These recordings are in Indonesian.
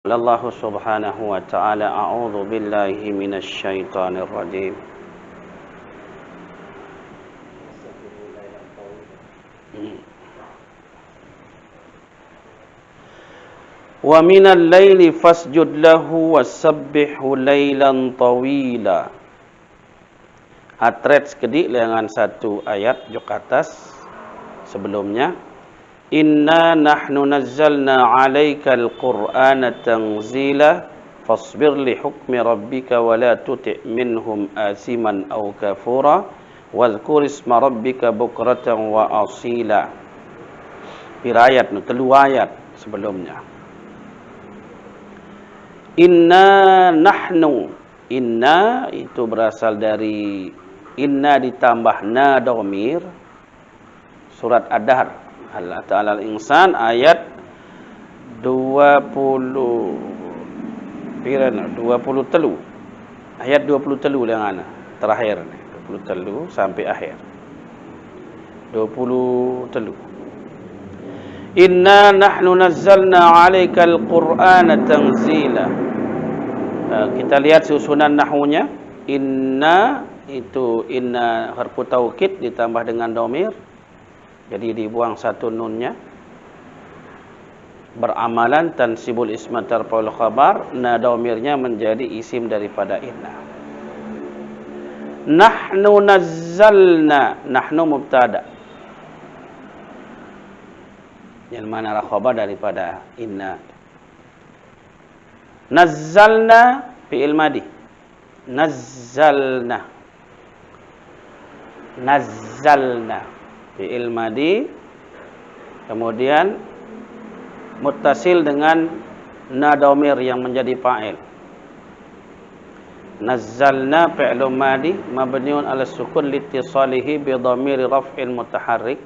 Allah subhanahu wa ta'ala, a'udzu billahi minasy syaithanir rajim. Wa minal laili fasjud lahu wasabbihhu lailan tawila. Atret sekedik dengan satu ayat jok atas sebelumnya. Inna nahnu nazzalna 'alaikal qur'ana tanzila fasbir li hukmi rabbika wa la tuti' minhum asiman aw kafura wadhkur isma rabbika bukratan wa asila. Pirayat nu telu ayat sebelumnya. Inna nahnu, inna itu berasal dari inna ditambah na dhamir. Surat Ad-Dahr Allah Ta'ala Al-Insan ayat 20 telu. Ayat 20 telu dengan terakhir ni. 20 telu sampai akhir. 20 telu. Inna nahnu nazzalna 'alaikal qur'ana tanzila. Kita lihat susunan nahwunya. Inna itu inna harfu taukid ditambah dengan dhamir. Jadi dibuang satu nunnya. Beramalan tansibul isma tarfa'ul khabar, na dhamirnya menjadi isim daripada inna. Nahnu nazzalna, nahnu mubtada. Yang mana adalah khabar daripada inna. Nazzalna fi'il madi. Nazzalna. Nazzalna fi'il madi. Kemudian muttasil dengan na dhamir yang menjadi fa'il. Nazzalna fi'lun madi mabniun 'ala sukun liittisalihi bi dhamiri raf'in mutaharrik.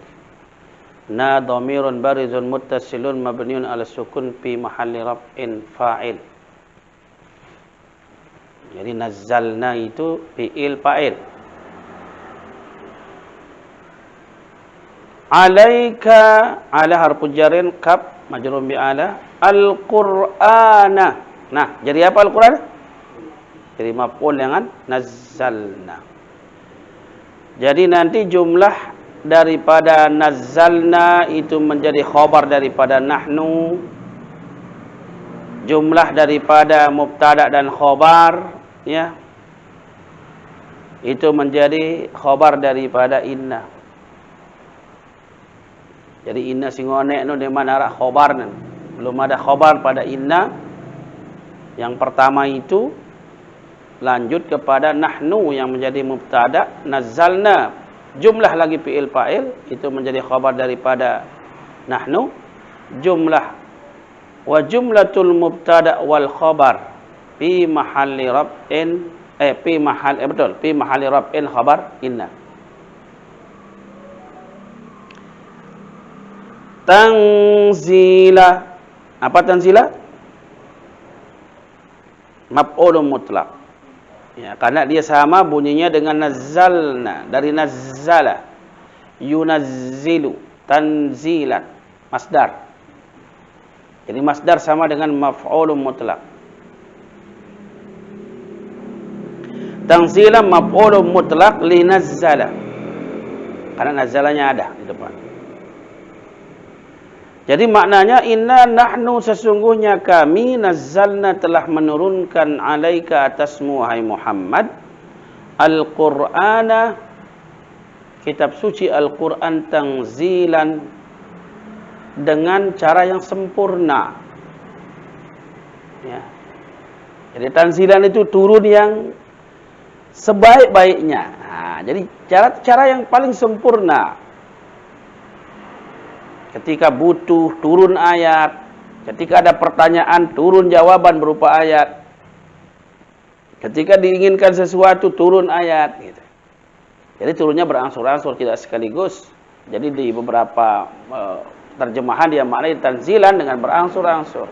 Na dhamirun barizun muttasilun mabniun 'ala sukun fi mahalli raf'in fa'il. Jadi nazzalna itu fi'il fa'il. Alaika, ala harfu jarin kaf majrur bi ala, al-Qur'ana. Nah, jadi apa Al-Qur'an? Jadi maf'ul dengan nazzalna. Jadi nanti jumlah daripada nazzalna itu menjadi khabar daripada nahnu. Jumlah daripada mubtada dan khabar, ya, itu menjadi khabar daripada inna. Jadi inna singonek nu di mana arah khabar nan. Belum ada khabar pada inna. Yang pertama itu lanjut kepada nahnu yang menjadi mubtada, nazzalna jumlah lagi fi'il fa'il itu menjadi khabar daripada nahnu. Jumlah wa jumlatul mubtada wal khabar fi mahalli raf'in fi mahalli raf'in khabar inna. Tanzila. Apa tanzila? Maf'ulun mutlaq. Ya, karena dia sama bunyinya dengan nazzalna, dari nazzala. Yunazzilu, tanzilan, masdar. Jadi masdar sama dengan maf'ulun mutlaq. Tanzilan maf'ulun mutlaq li nazzala. Karena nazzalanya ada di depan. Jadi maknanya inna nahnu sesungguhnya kami nazzalna telah menurunkan alaika atasmu hai Muhammad al-Qur'ana kitab suci Al-Qur'an tanzilan dengan cara yang sempurna. Ya. Jadi tanzilan itu turun yang sebaik-baiknya. Nah, jadi cara yang paling sempurna. Ketika butuh, turun ayat. Ketika ada pertanyaan, turun jawaban berupa ayat. Ketika diinginkan sesuatu, turun ayat. Gitu. Jadi turunnya berangsur-angsur, tidak sekaligus. Jadi di beberapa terjemahan dia maknai tanzilan dengan berangsur-angsur.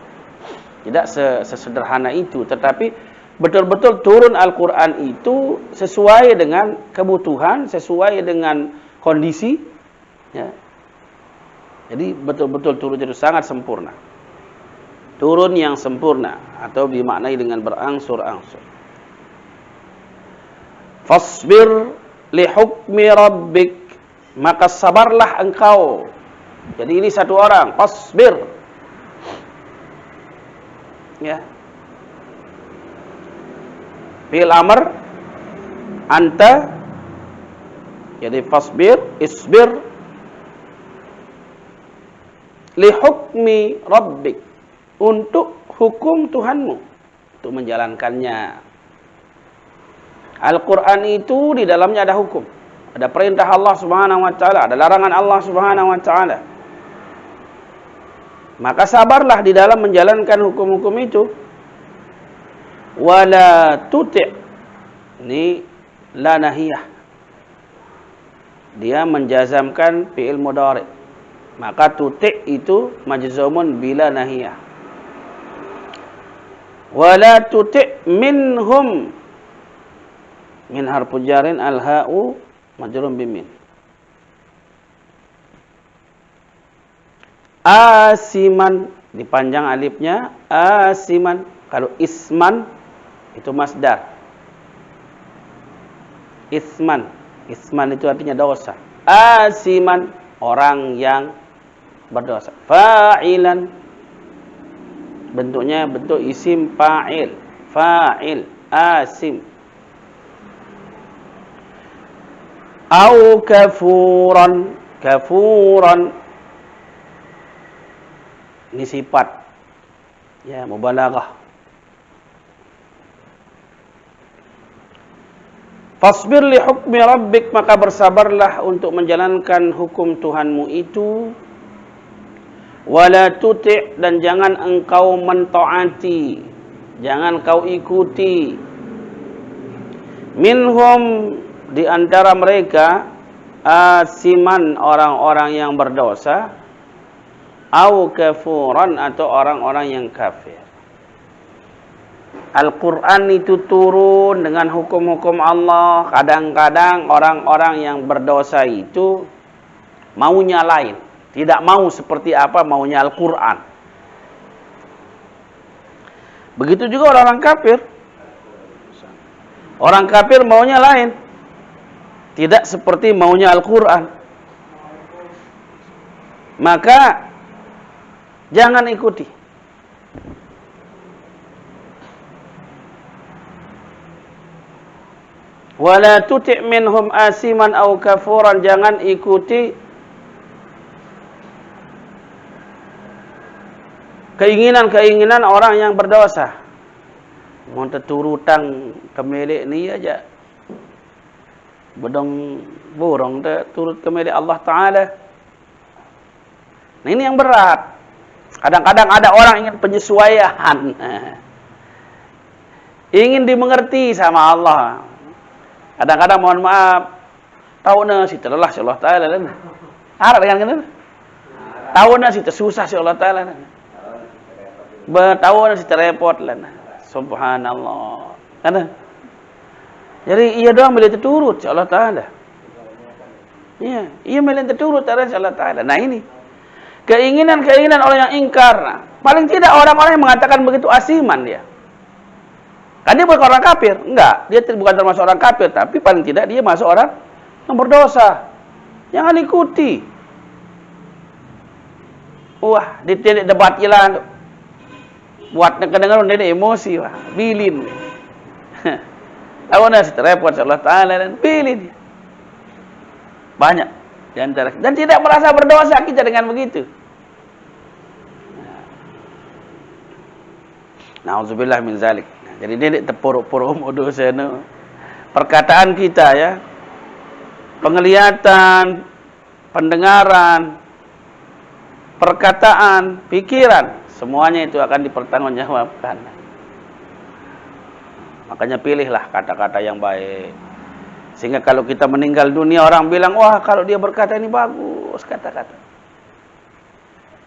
Tidak sesederhana itu. Tetapi betul-betul turun Al-Quran itu sesuai dengan kebutuhan, sesuai dengan kondisi. Ya. Jadi betul-betul turun itu sangat sempurna. turun yang sempurna atau dimaknai dengan berangsur-angsur. Fasbir li hukmi rabbik, maka sabarlah engkau. Jadi ini satu orang, fasbir. Ya. Fi'il amr anta, jadi fasbir, isbir li hukmi rabbik, untuk hukum Tuhanmu, untuk menjalankannya. Al-Quran itu di dalamnya ada hukum, ada perintah Allah Subhanahu wa taala, ada larangan Allah Subhanahu wa taala. Maka sabarlah di dalam menjalankan hukum-hukum itu. Wala tuti', ini la nahiyah, dia menjazamkan fi'il mudhari', maka tuti' itu majzumun bila nahiyah. Wala tuti' minhum, min harfu jarin al-ha'u majrun bimin. Asiman, dipanjang alifnya, asiman. Kalau isman itu masdar. Isman, isman itu artinya dosa. Asiman, orang yang berdosa. Fa'ilan, bentuknya bentuk isim fa'il. Fa'il, asim. Au kafuran, kafuran, ini sifat, ya, mubalaghah. Fasbir li hukmi rabbik, maka bersabarlah untuk menjalankan hukum Tuhanmu itu. Wala tuti', dan jangan engkau mentaati, jangan kau ikuti. Minhum, di antara mereka, asiman, orang-orang yang berdosa, au kafuran, atau orang-orang yang kafir. Al-Quran itu turun dengan hukum-hukum Allah. Kadang-kadang orang-orang yang berdosa itu maunya lain, tidak mau seperti apa maunya Al-Quran. Begitu juga orang-orang kafir. Orang kafir maunya lain, tidak seperti maunya Al-Quran. Maka jangan ikuti. Wala tuti' minhum asiman au kafuran, jangan ikuti keinginan-keinginan orang yang berdosa. Mau terturutang ke milik ni aja. Bedong burung turut ke milik Allah Ta'ala. Nah, ini yang berat. Kadang-kadang ada orang ingin penyesuaian. Ingin dimengerti sama Allah. Kadang-kadang mohon maaf, tahu na si terlelah si Allah Ta'ala kan. Harap kan kan? Tahu na si tersusah si Allah Ta'ala kan. Tahu na si terrepot lah. Subhanallah. Kan? Jadi ia doang boleh terturut si Allah Ta'ala. Iya, ia boleh terturut si Allah Ta'ala. Nah ini keinginan-keinginan orang yang ingkar. Paling tidak orang-orang yang mengatakan begitu asiman dia. Kan dia bukan orang kafir, enggak. Dia bukan termasuk orang kafir, tapi paling tidak dia masuk orang yang berdosa. Jangan ikuti. Wah, dia debat jelas. Buat kedengaran dia emosi, wah, bilin. Tahu nak si terrepot Allah Ta'ala dan bilin. Banyak di antara, dan tidak merasa berdosa kita dengan begitu. Nauzubillah min zalik. Jadi dia terpuruk-puruk modus sana. Perkataan kita ya, penglihatan, pendengaran, perkataan, pikiran, semuanya itu akan dipertanggungjawabkan. Makanya pilihlah kata-kata yang baik. Sehingga kalau kita meninggal dunia orang bilang, wah kalau dia berkata ini bagus kata-kata.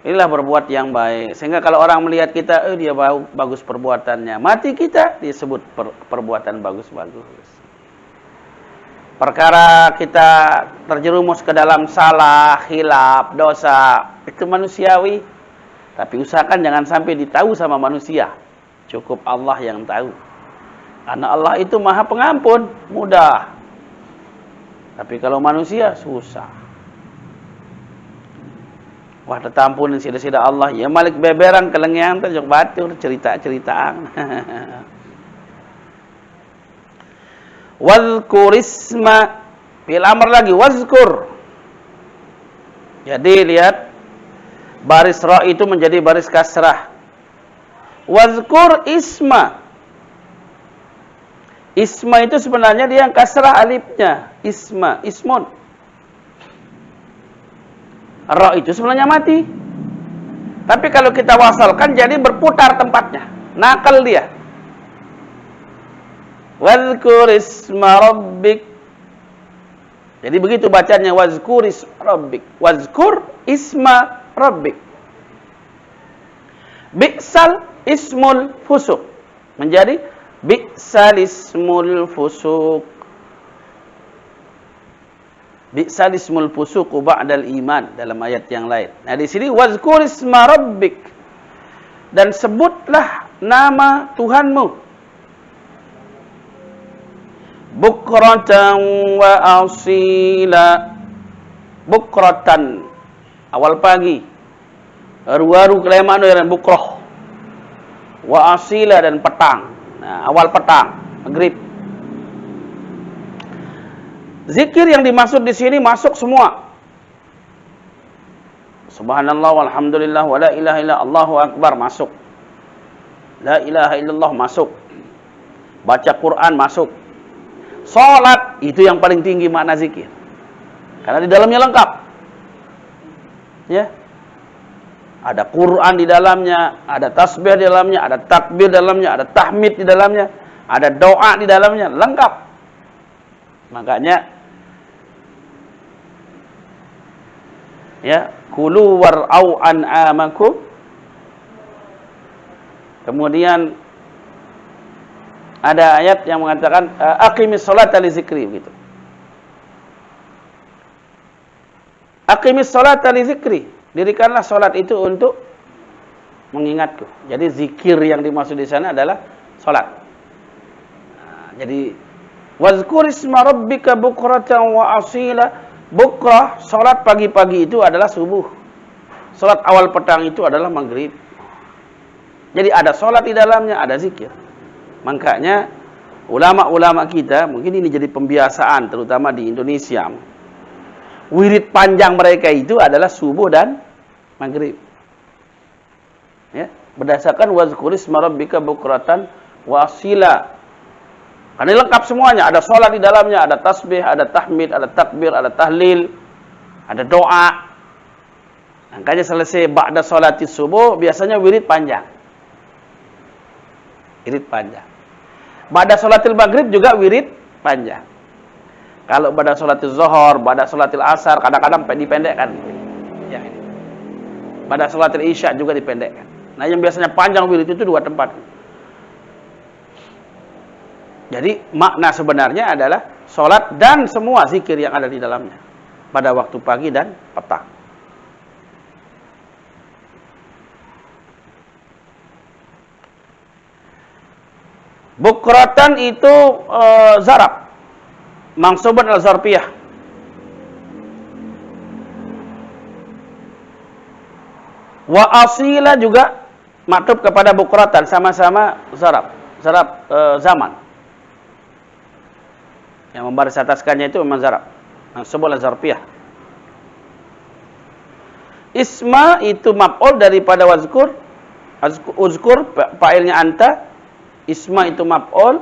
Inilah berbuat yang baik. Sehingga kalau orang melihat kita, dia bagus perbuatannya. Mati kita disebut perbuatan bagus-bagus. Perkara kita terjerumus ke dalam salah, khilaf, dosa, itu manusiawi. Tapi usahakan jangan sampai ditahu sama manusia. Cukup Allah yang tahu. Karena Allah itu Maha Pengampun, mudah. Tapi kalau manusia susah. Wah, tetampunin sida-sida Allah. Ya Malik beberang kelengiang tajok batur cerita-ceritaan. Wazkurisma. Fil amr lagi wazkur. Jadi lihat baris ra itu menjadi baris kasrah. Wazkur isma. Isma itu sebenarnya dia yang kasrah alifnya. Isma, ismun. Ra itu sebenarnya mati. Tapi kalau kita wasalkan jadi berputar tempatnya. Nakal dia. Wazkur isma rabbik. Jadi begitu bacanya wazkur isma rabbik. Wazkur isma rabbik. Bi'sal ismul fusuq. Menjadi bi'sal ismul fusuq. Bi'sal ismul fusuq ba'dal iman dalam ayat yang lain. Nah di sini wazkur isma rabbik. Dan sebutlah nama Tuhanmu. Bukratan wa asila. Bukratan awal pagi. Aru-aru kelemaan dan bukroh. Wa asila dan petang. Nah, awal petang, maghrib. Zikir yang dimaksud di sini masuk semua. Subhanallah walhamdulillah wa la ilaha illa Allahu akbar masuk. La ilaha illallah masuk. Baca Quran masuk. Salat itu yang paling tinggi makna zikir. Karena di dalamnya lengkap. Ya. Ada Quran di dalamnya, ada tasbih di dalamnya, ada takbir di dalamnya, ada tahmid di dalamnya, ada doa di dalamnya, lengkap. Makanya ya, kulu war'au an'amakum. Kemudian ada ayat yang mengatakan aqimis sholata li zikri begitu. Aqimis sholata li zikri. Dirikanlah salat itu untuk mengingatku. Jadi zikir yang dimaksud di sana adalah salat. Nah, jadi wazkur isma rabbika bukratan wa asila. Bukrah salat pagi-pagi itu adalah subuh. Salat awal petang itu adalah maghrib. Jadi ada salat di dalamnya, ada zikir. Makanya ulama-ulama kita, mungkin ini jadi pembiasaan terutama di Indonesia. Wirid panjang mereka itu adalah subuh dan maghrib. Ya, berdasarkan wazkur isma rabbika bukratan wa asila. Karena lengkap semuanya, ada salat di dalamnya, ada tasbih, ada tahmid, ada takbir, ada tahlil, ada doa. Makanya selesai ba'da salatis subuh biasanya wirid panjang. Wirid panjang. Ba'da salatil maghrib juga wirid panjang. Kalau pada sholatil zuhur, pada sholatil asar, kadang-kadang dipendekkan. Ya, ini. Pada sholatil isya juga dipendekkan. Nah, yang biasanya panjang wirid itu dua tempat. Jadi, makna sebenarnya adalah sholat dan semua zikir yang ada di dalamnya. Pada waktu pagi dan petang. Bukratan itu zarab. Mangsuban al-zarfiyah. Wa asila juga maktub kepada bukratan, sama-sama zarab. Zarab zaman. Yang membaris ataskannya itu memang zarab. Mangsuban al-zarfiyah. Isma itu maf'ul daripada wazkur. Uzkur fa'ilnya anta. Isma itu maf'ul.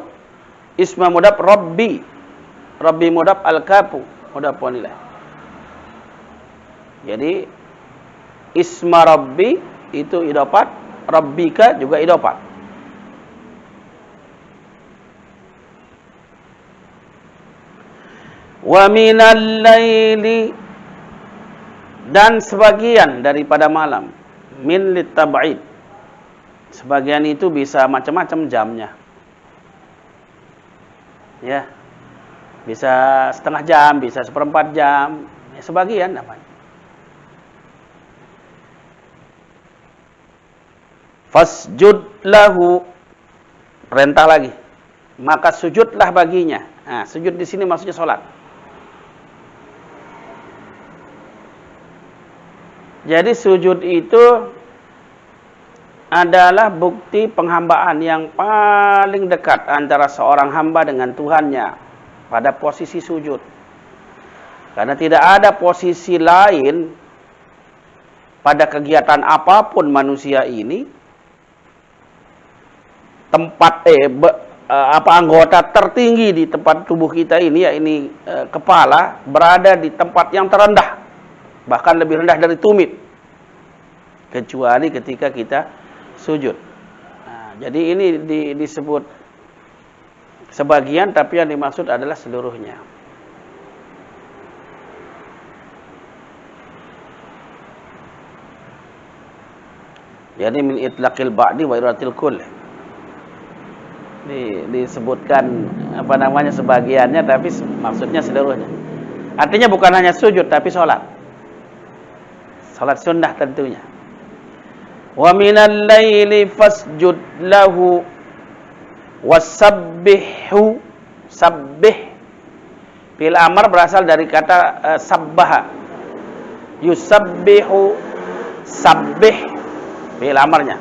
Isma mudhaf rabbi. Rabbi mudhaf al-kafu mudhaf wanilai. Jadi isma rabbi itu idafat, rabbika juga idafat. Wa minal laili dan sebagian daripada malam. Min litab'id. Sebagian itu bisa macam-macam jamnya. Ya. Bisa setengah jam, bisa seperempat jam, ya, sebagian namanya. Fasjud lahu, perintah lagi, maka sujudlah baginya. Nah, sujud di sini maksudnya sholat. Jadi sujud itu adalah bukti penghambaan yang paling dekat antara seorang hamba dengan Tuhannya pada posisi sujud. Karena tidak ada posisi lain pada kegiatan apapun manusia ini, tempat anggota tertinggi di tempat tubuh kita ini, ya ini kepala, berada di tempat yang terendah, bahkan lebih rendah dari tumit, kecuali ketika kita sujud. Nah, jadi ini disebut sebagian, tapi yang dimaksud adalah seluruhnya. Jadi min itlaqil ba'di wa iratil kull. Disebutkan sebagiannya, tapi maksudnya seluruhnya. Artinya bukan hanya sujud, tapi sholat. Sholat sunnah tentunya. Wa minal laili fasjud lahu wasabbihhu. Sabbih fil amr berasal dari kata sabbaha. Yusabbihu, sabbih fi'il amarnya,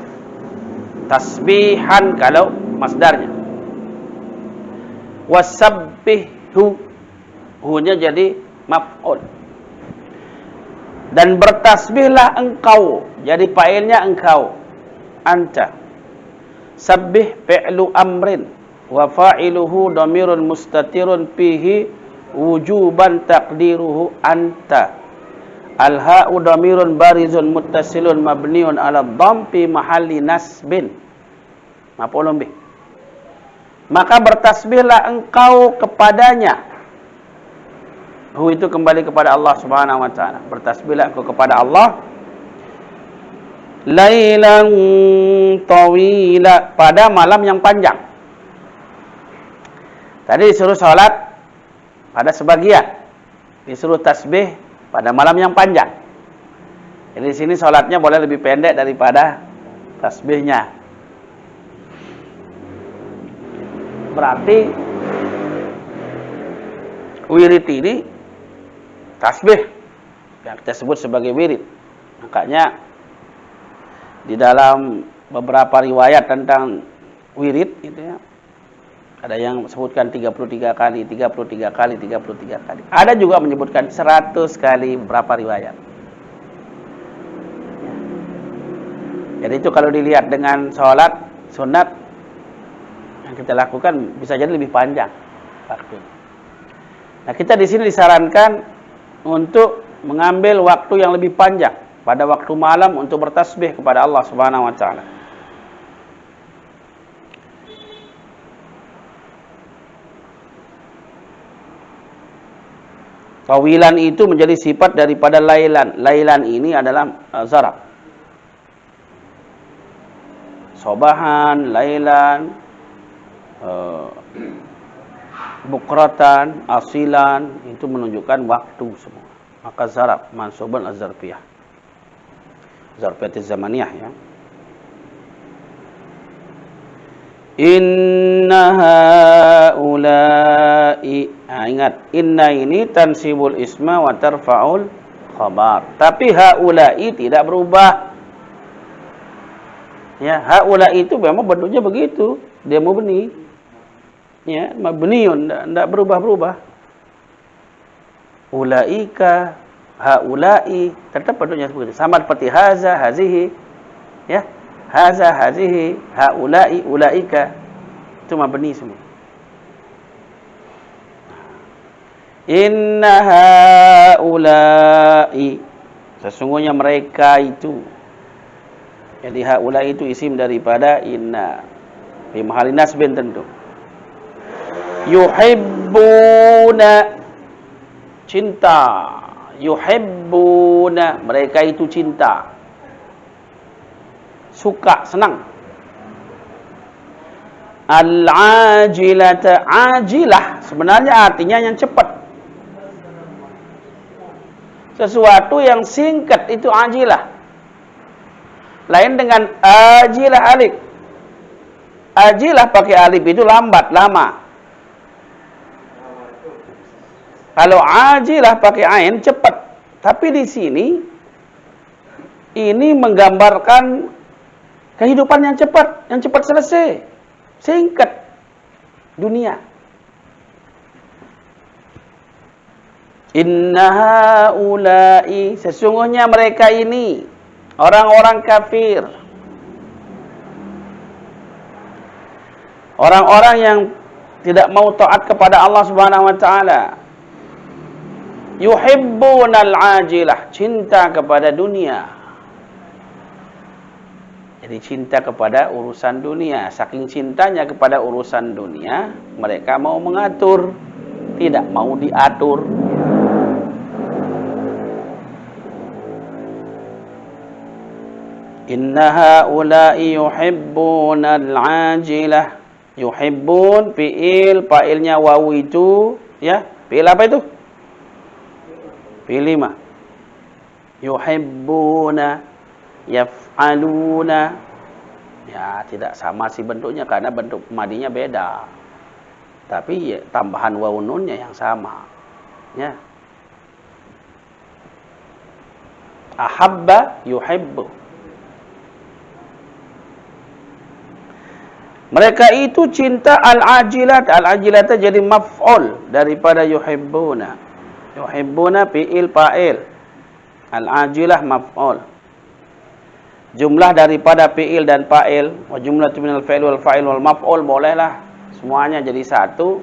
tasbihan kalau masdarnya, wasabbihu, hu-nya jadi maf'ul, dan bertasbihlah engkau, jadi fa'ilnya engkau, anta. Sabbih fi'lu amrin wa fa'iluhu dhamirun mustatirun fihi wujuban taqdiruhu anta. Al-ha'u dhamirun barizun muttasilun mabniun ala dhamm fi mahalli nasbin. Maf'ulun bih. Maka bertasbihlah engkau kepadanya. Hu itu kembali kepada Allah Subhanahu wa taala. Bertasbihlah engkau kepada Allah lailan tawila, pada malam yang panjang. Tadi disuruh salat pada sebagian, disuruh tasbih pada malam yang panjang. Jadi di sini sholatnya boleh lebih pendek daripada tasbihnya. Berarti wirid ini tasbih yang kita sebut sebagai wirid. Makanya di dalam beberapa riwayat tentang wirid gitu ya, ada yang sebutkan 33 kali, 33 kali, 33 kali. Ada juga menyebutkan 100 kali, berapa riwayat. Ya. Jadi itu kalau dilihat dengan sholat sunat yang kita lakukan bisa jadi lebih panjang waktu. Nah, kita di sini disarankan untuk mengambil waktu yang lebih panjang pada waktu malam untuk bertasbih kepada Allah Subhanahu wa taala. Tawilan itu menjadi sifat daripada lailan. Lailan ini adalah zarab. Sobahan, lailan, bukratan, asilan, itu menunjukkan waktu semua. Maka zarab, mansuban az-zarfiyah. Zarfiyah zamaniyah ya. Inna haula'i, ingat, inna ini tansibul isma wa tarfa'ul khabar. Tapi haula'i tidak berubah. Ya, haula'i itu memang bentuknya begitu, dia mubni. Ya, mabniun, tidak berubah-berubah. Ulaika, haula'i, tetap bentuknya seperti itu. Sama seperti haza, hazihi. Ya. Haza, hazihi, haula'i, ulaika. Itu mabni semua. Inna haula'i, sesungguhnya mereka itu. Jadi haula'i itu isim daripada inna. Di mahali nasbin tentu. Yuhibbuna, cinta. Yuhibbuna, mereka itu cinta. Suka, senang. Al-ajilata, ajilah sebenarnya artinya yang cepat. Sesuatu yang singkat itu ajilah. Lain dengan ajilah alif. Ajilah pakai alif itu lambat, lama. Kalau ajilah pakai ain cepat. Tapi di sini ini menggambarkan kehidupan yang cepat selesai. Singkat dunia. Inna haula'i, sesungguhnya mereka ini orang-orang kafir. Orang-orang yang tidak mau taat kepada Allah Subhanahu wa taala. Yuhibbunal ajilah, cinta kepada dunia. Jadi cinta kepada urusan dunia. Saking cintanya kepada urusan dunia, mereka mau mengatur, tidak mau diatur. Inna haula'i yuhibbunal ajilah. Yuhibbun fi'il, fa'ilnya wawu itu, ya. Fi'il apa itu? Fi'il 5. Yuhibbuna, yaf'aluna. Ya, tidak sama sih bentuknya karena bentuk madinya beda. Tapi ya, tambahan wawu nunnya yang sama. Ya. Ahabba yuhibbu. Mereka itu cinta al-ajilat. Al-ajilat jadi maf'ul daripada yuhibbuna. Yuhibbuna fi'il fa'il. Al-ajilah maf'ul. Jumlah daripada fi'il dan fa'il. Wa jumlatu minal fa'il wal fa'il wal maf'ul. Bolehlah. Semuanya jadi satu.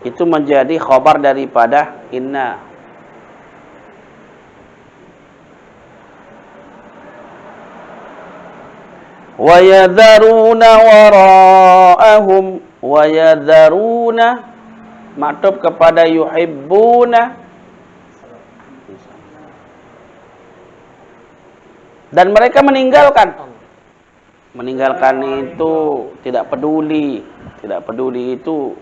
Itu menjadi khabar daripada inna. وَيَذَرُونَ وَرَاءَهُمْ وَيَذَرُونَ maktub kepada yuhibbuna, dan mereka meninggalkan itu, tidak peduli itu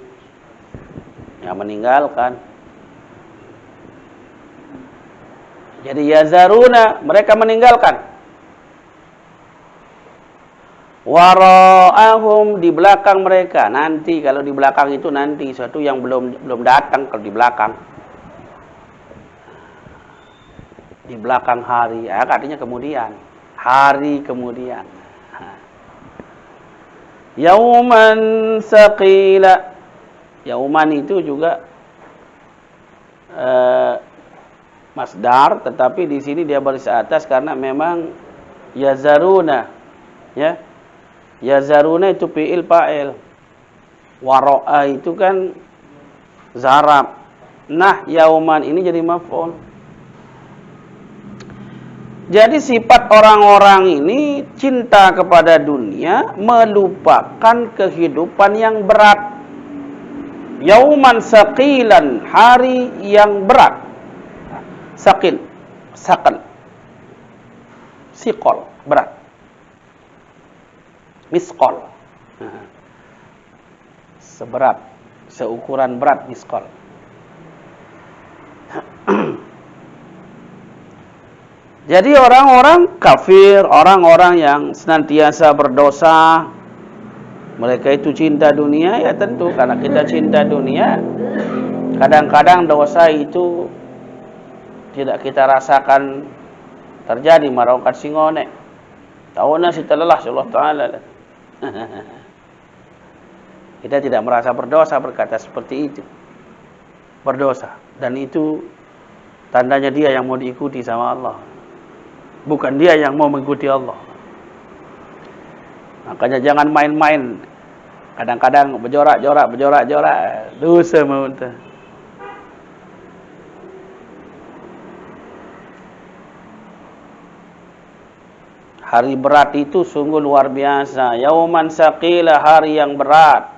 ya, meninggalkan. Jadi yazaruna, mereka meninggalkan. Wara'ahum, di belakang mereka. Nanti, kalau di belakang itu nanti sesuatu yang belum datang. Kalau di belakang, di belakang hari, ya, artinya kemudian, hari kemudian. Yauman saqila. Yauman itu juga masdar, tetapi di sini dia baris atas karena memang yazaruna, ya. Yazaruna itu fi'il fa'il. Wara'a itu kan zarab. Nah, yauman ini jadi maf'ul. Jadi sifat orang-orang ini cinta kepada dunia, melupakan kehidupan yang berat. Yauman saqilan, hari yang berat. Saqil, saqal. Siqal, berat. Misqal. Seberat, seukuran berat misqal. Jadi orang-orang kafir, orang-orang yang senantiasa berdosa, mereka itu cinta dunia, ya tentu karena kita cinta dunia, kadang-kadang dosa itu tidak kita rasakan terjadi marongkat singone. Tahunan sitalalah Allah Ta'ala. Kita tidak merasa berdosa berkata seperti itu. Berdosa. Dan itu tandanya dia yang mau diikuti sama Allah. Bukan dia yang mau mengikuti Allah. Makanya jangan main-main. Kadang-kadang berjorak-jorak. Dosa mau entah. Hari berat itu sungguh luar biasa. Yauman saqila, hari yang berat.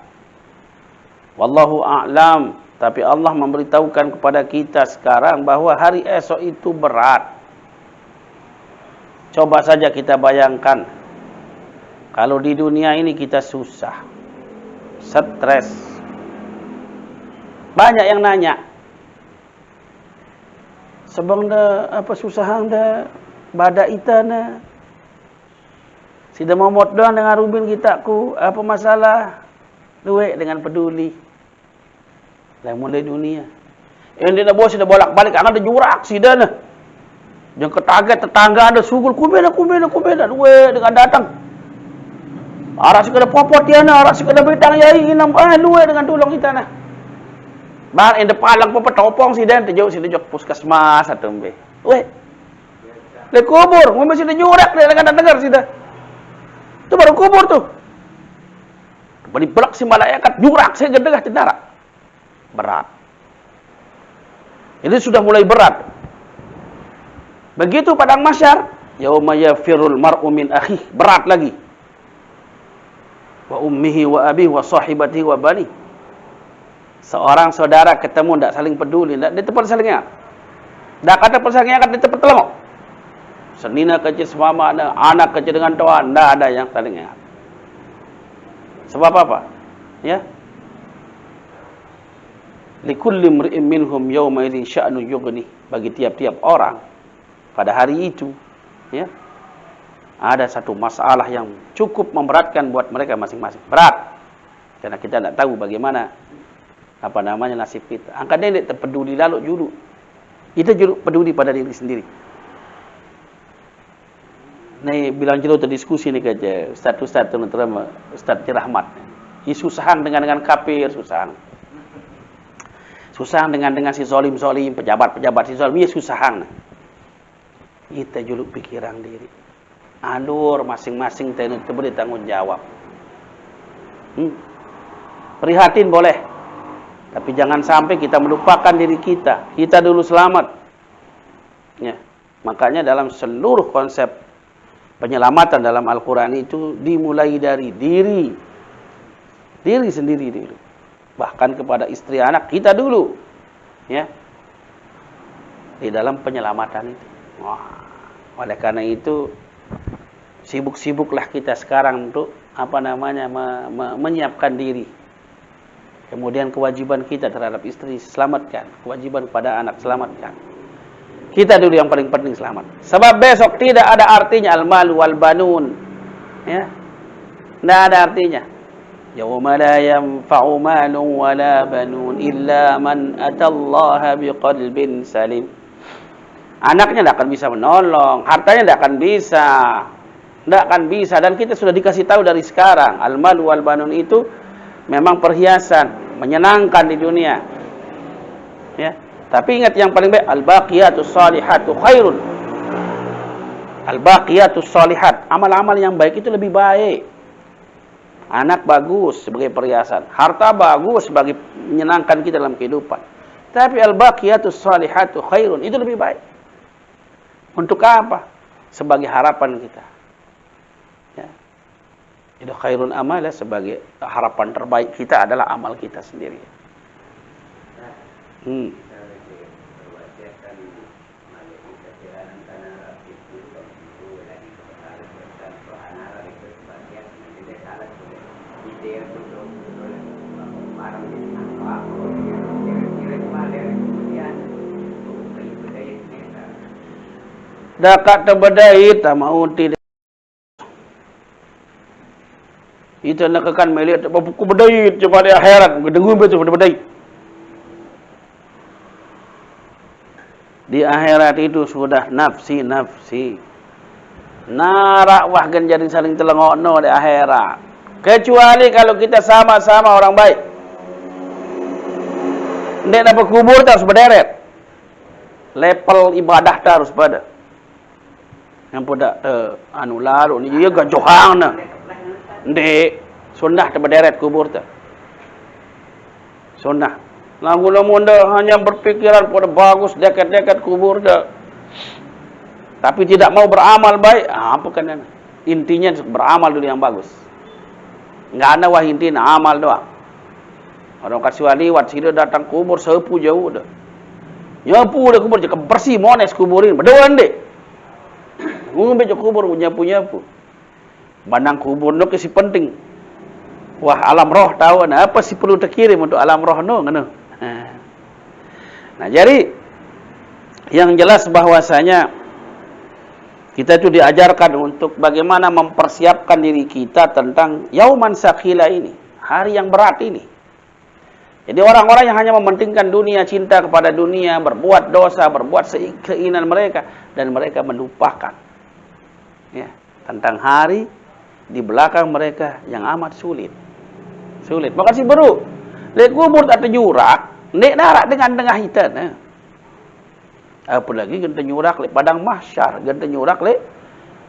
Wallahu a'lam. Tapi Allah memberitahukan kepada kita sekarang bahwa hari esok itu berat. Coba saja kita bayangkan. Kalau di dunia ini kita susah. Stres. Banyak yang nanya. Sebang dah apa susah anda? Badak itana. Sida momot doang dengan Rubin kita ku, apa masalah? Duit dengan peduli. Lah mulai dunia. Yang dia bos sudah bolak-balik, kan ada jurak sida nah. Yang ketaget tetangga ada sugul kubena duit dengan datang. Arah si kada popot dia nah, arah si kada betang yai inam duit dengan tolong kita nah. Bar ende palang popot topong sida tejau sida jok puskesmas atau be. Weh. Le kubur, ngombe sida jurak dia dengan dengar sida. Itu baru kubur tuh. Beri belak si malaikat jurak saya gedegah tentara. Berat. Ini sudah mulai berat. Begitu padang mahsyar, yauma yafirul mar'u min akhihi, berat lagi. Wa ummihi wa abihi wa sahibatihi wa bani. Seorang saudara ketemu ndak saling peduli, ndak di tempat saling ingat. Ndak kata persangnya kan di tempat telengok. Senina kecil semama ada, anak kecil dengan tua, ndak ada yang saling ingat. Sebab apa? Ya. Likulli imri'in minhum yawma idzin sya'nu yughni. Bagi tiap-tiap orang pada hari itu, ya, ada satu masalah yang cukup memberatkan buat mereka masing-masing. Berat. Karena kita tidak tahu bagaimana nasib kita. Angkatnya tidak terpeduli lalu juru. Kita juru peduli pada diri sendiri. Nih bilang jero terdiskusi nih kaja Ustaz terutama Ustaz Rahmat. Susahan dengan kafir, susahan dengan si zolim, pejabat si zolim, susahan. Kita juluk pikiran diri. Alur masing-masing beri tanggung jawab. Prihatin boleh. Tapi jangan sampai kita melupakan diri kita. Kita dulu selamat. Ya. Makanya dalam seluruh konsep penyelamatan dalam Al-Quran itu dimulai dari diri sendiri dulu. Bahkan kepada istri anak kita dulu, ya, di dalam penyelamatan itu. Wah, oleh karena itu sibuk-sibuklah kita sekarang untuk menyiapkan diri. Kemudian kewajiban kita terhadap istri selamatkan, kewajiban kepada anak selamatkan. Kita dulu yang paling penting selamat. Sebab besok tidak ada artinya al-mal wal banun. Ya. Tidak ada artinya. Yauma la yanfa'u malun wala banun illa man atallaha biqalbin salim. Anaknya tidak akan bisa menolong, hartanya tidak akan bisa. Tidak akan bisa, dan kita sudah dikasih tahu dari sekarang, al-mal wal banun itu memang perhiasan, menyenangkan di dunia. Ya. Tapi ingat yang paling baik, al-baqiyatus salihatu khairun. Al-baqiyatus salihat, amal-amal yang baik itu lebih baik. Anak bagus sebagai perhiasan, harta bagus sebagai menyenangkan kita dalam kehidupan. Tapi al-baqiyatus salihatu khairun, itu lebih baik. Untuk apa? Sebagai harapan kita. Ya. Itu khairun amal, ya, sebagai harapan terbaik kita adalah amal kita sendiri. Dakat terbedai tak mau tidak. Itu nak akan melihat buku bedai coba di akhirat dengung betul bedai. Di akhirat itu sudah nafsi. Narak wah jadi saling telengokno di akhirat. Kecuali kalau kita sama-sama orang baik. Ndek dapat kubur harus berderet. Level ibadah harus pada. Yang pada lalu ni dia gajohang na. Ndek sunnah berderet kubur tu. Sunnah. Lagu-lagu hanya berpikiran pada bagus dekat-dekat kubur tu. Tapi tidak mau beramal baik. Apa kan? Intinya beramal dulu yang bagus. Enggak ada wah intinya amal doang. Orang kasih liwat sini datang kubur sepu jauh dah. Nyapu dah kubur je bersih mones kuburin. Berdoa ndek. Ngombe je kubur nyapu-nyapu. Bandang kubur no kesi penting. Wah alam roh tahu apa sih perlu terkirim untuk alam roh no ngono. Nah, jadi yang jelas bahwasanya kita itu diajarkan untuk bagaimana mempersiapkan mempersiapkan diri kita tentang yauman sakila ini, hari yang berat ini. Jadi orang-orang yang hanya mementingkan dunia, cinta kepada dunia, berbuat dosa, berbuat keinginan mereka, dan mereka melupakan ya, tentang hari di belakang mereka yang amat sulit. Sulit. Maka si baru, lek kubur tak terjurak, nek narak dengan tengah hitam. Apalagi genta nyurak lek padang mahsyar, genta nyurak lek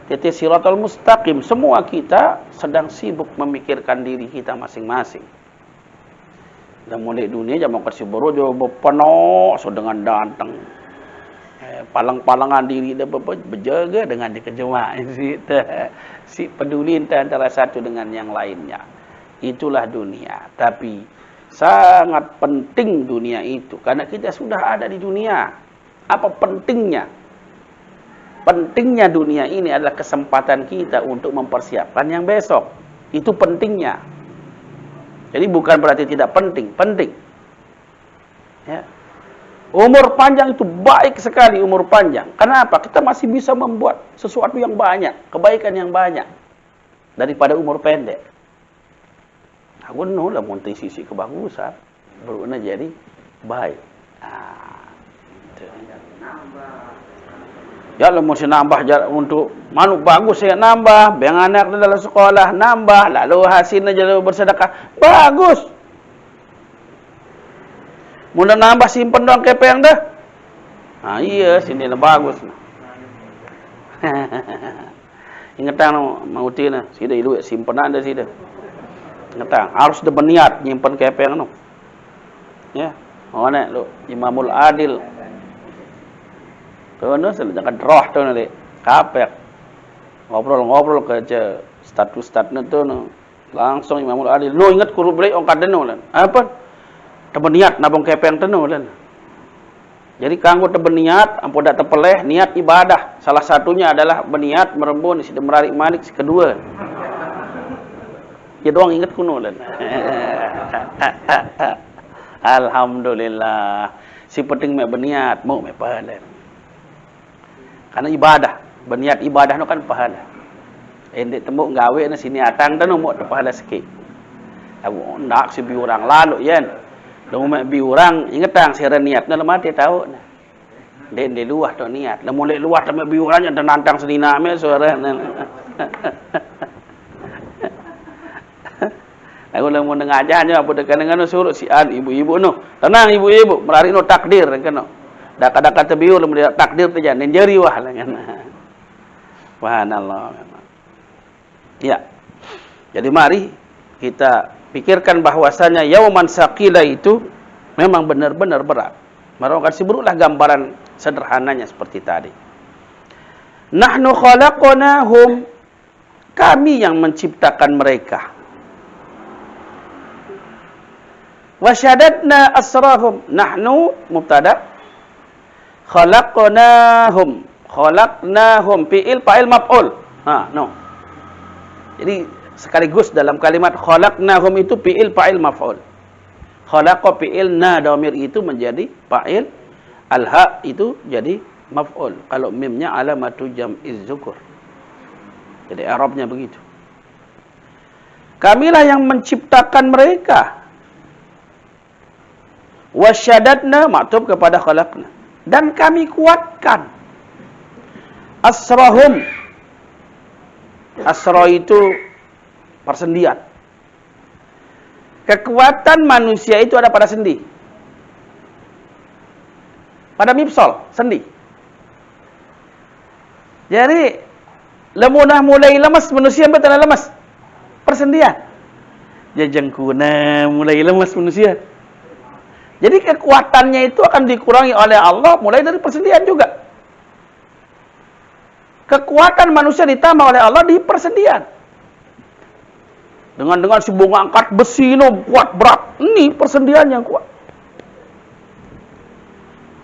titik siratal mustaqim. Semua kita sedang sibuk memikirkan diri kita masing-masing. Dan mulai dunia jangan kasih baru jo penuh so dengan datang. Palang-palangan diri dia berjaga dengan dikejema si peduli antara satu dengan yang lainnya. Itulah dunia. Tapi sangat penting dunia itu karena kita sudah ada di dunia. Apa pentingnya? Pentingnya dunia ini adalah kesempatan kita untuk mempersiapkan yang besok. Itu pentingnya. Jadi bukan berarti tidak penting, penting. Ya. Umur panjang itu baik sekali, umur panjang. Kenapa? Kita masih bisa membuat sesuatu yang banyak, kebaikan yang banyak daripada umur pendek. Aku lah munti sisi kebagusan, beruna jadi baik. Ya lo mesti nambah untuk manuk bagus saya nambah, biang anak dalam sekolah nambah, lalu hasilnya jadi bersedekah bagus. Mula nambah simpen doang kepeng dah. Iya sini lah bagus. Ingatang mau tina, sida duit simpenan dah sida. Ingatang harus ada berniat nyimpen kepeng no. Ya, mana lo Imamul Adil. Tuh jangan roh tuh nanti kapek ngobrol-ngobrol ke status-statusnya tuh langsung Imamul Adil lo ingat kurup beli ongkat denu lan apa tebeniat nabung kepeng tenu lan jadi kanggo tebeniat ampun dak tepeleh niat ibadah salah satunya adalah berniat merembun si merarik malik si kedua ya doang ingat kuno lan alhamdulillah si penting mek berniat mau mek pahala. Karena ibadah, berniat ibadah itu kan pahala. Endek tembuk gawe na sini atang tanu mo pahala sikit. Aku ndak si biurang lalu yen. Lamun mek biurang inget tang sira niatna lemah dia tahu. Den de luah tu niat. Lamun lek luah ta mek biurang yang nantang sedina me suara. Aku lamun dengar ajan apa dekat dengan suruh si an ibu-ibu no. Tenang ibu-ibu, melari no takdir kan no. Dak-dak terbiur lamun takdir tu jangan jeri wah lah kan. Subhanallah. Ya. Jadi mari kita pikirkan bahwasanya yauman saqila itu memang benar-benar berat. Mari kasih berulah gambaran sederhananya seperti tadi. Nahnu khalaqnahum, kami yang menciptakan mereka. Wasyadatna asrahum, nahnu mubtada, khalaqnahum fi'il fa'il maf'ul. No. Jadi sekaligus dalam kalimat khalaqnahum itu fi'il fa'il maf'ul. Khalaqa fi'il na dhamir itu menjadi fa'il, al-ha itu jadi maf'ul. Kalau mimnya alamatu jam'iz dzukur. Jadi Arabnya begitu. Kamilah yang menciptakan mereka. Wasyadatna maktub kepada khalaqna. Dan kami kuatkan asrahum. Asra itu persendian. Kekuatan manusia itu ada pada sendi. Pada mifsal, sendi. Jadi lemunah mulai lemas manusia betul lemas. Persendian. Jajangkuna mulai lemas manusia. Jadi kekuatannya itu akan dikurangi oleh Allah mulai dari persendian juga. Kekuatan manusia ditambah oleh Allah di persendian. Dengan si bunga angkat besi no kuat berat. Ini persendian yang kuat.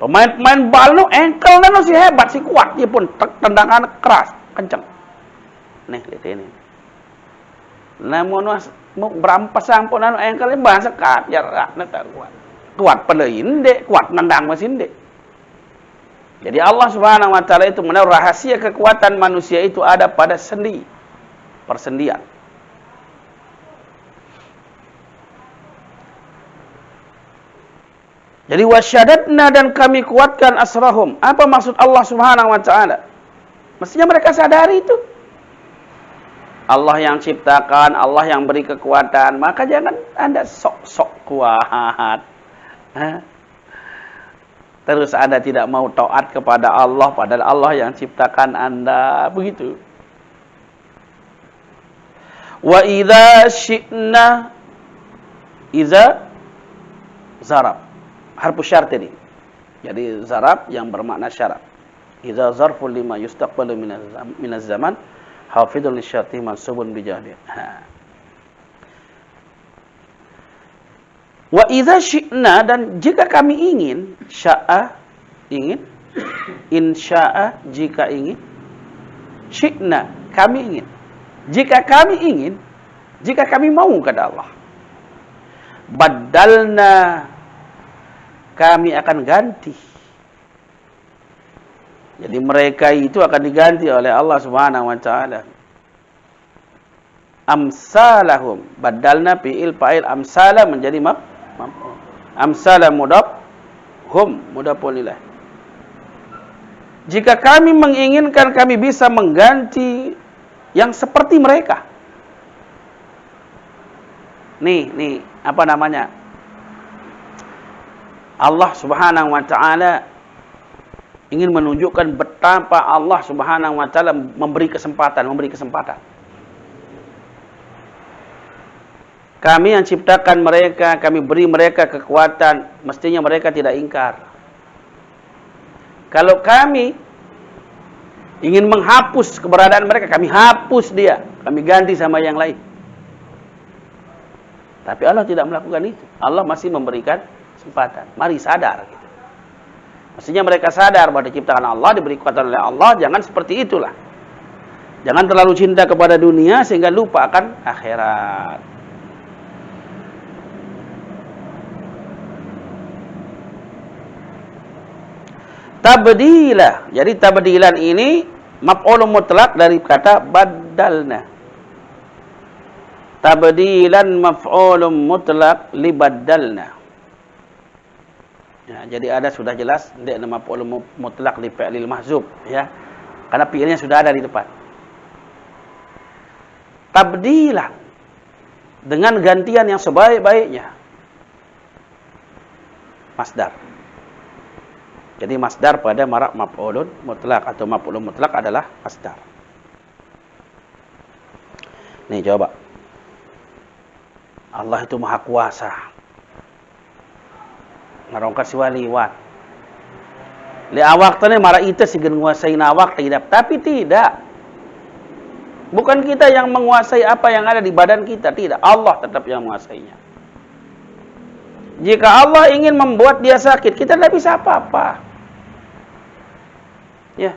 Pemain bal no engkel no si hebat si kuat dia pun tendangan keras kencang. Nih lihat ini. Namun mau berampas ampun anu engkel bahasa sekat jarak nak kuat. Kuat pada indek, kuat nendang mesin dek. Jadi Allah Subhanahu wa taala itu menaruh rahasia kekuatan manusia itu ada pada sendi. persendian. Jadi wasyadatna, dan kami kuatkan asrahum. Apa maksud Allah Subhanahu wa taala? Mestinya mereka sadari itu. Allah yang ciptakan, Allah yang beri kekuatan, maka jangan Anda sok-sok kuat. Terus Anda tidak mau taat kepada Allah, padahal Allah yang ciptakan Anda, begitu. Wa idza syi'na, idza zarab. Harfu syart ini. Jadi zarab yang bermakna syarat. Idza zarfun lima yustaqbalu minaz zaman, hafidhun lisyarti mansubun bijahdi. Wa idza syi'na, dan jika kami ingin, sya'a ingin, insya'a jika ingin, syi'na kami ingin. Jika kami ingin, jika kami mau kata Allah, badalna, kami akan ganti. Jadi mereka itu akan diganti oleh Allah Subhanahu wa taala. Amsalahum, badalna fi'il fa'il, amsala menjadi amsala mudhaf, hum mudhafun ilaih. Jika kami menginginkan, kami bisa mengganti yang seperti mereka. Nih, apa namanya? Allah Subhanahu wa taala ingin menunjukkan betapa Allah Subhanahu wa taala memberi kesempatan. Kami yang ciptakan mereka, kami beri mereka kekuatan, mestinya mereka tidak ingkar. Kalau kami ingin menghapus keberadaan mereka, kami hapus dia, kami ganti sama yang lain. Tapi Allah tidak melakukan itu. Allah masih memberikan kesempatan. Mari sadar gitu. Mestinya mereka sadar bahwa diciptakan Allah, diberi kekuatan oleh Allah. Jangan seperti itulah. Jangan terlalu cinta kepada dunia sehingga lupa akan akhirat. Tabdilah. Jadi tabdilan ini maf'ulun mutlaq dari kata badalna. Tabdilan maf'ulun mutlaq libadalna. Ya, jadi ada sudah jelas dia nama maf'ul mutlaq li fi'lil mahzub, ya. Karena fi'ilnya sudah ada di depan. Tabdilan, dengan gantian yang sebaik-baiknya. Masdar. Jadi masdar pada marak maf'ulun mutlaq atau maf'ulun mutlaq adalah masdar. Nih coba. Allah itu maha kuasa. Ngarongkat si waliwat. Li awak tane mara ita sigen nguasai nawak tidak, tapi tidak. Bukan kita yang menguasai apa yang ada di badan kita, tidak. Allah tetap yang menguasainya. Jika Allah ingin membuat dia sakit, kita tidak bisa apa-apa. Ya.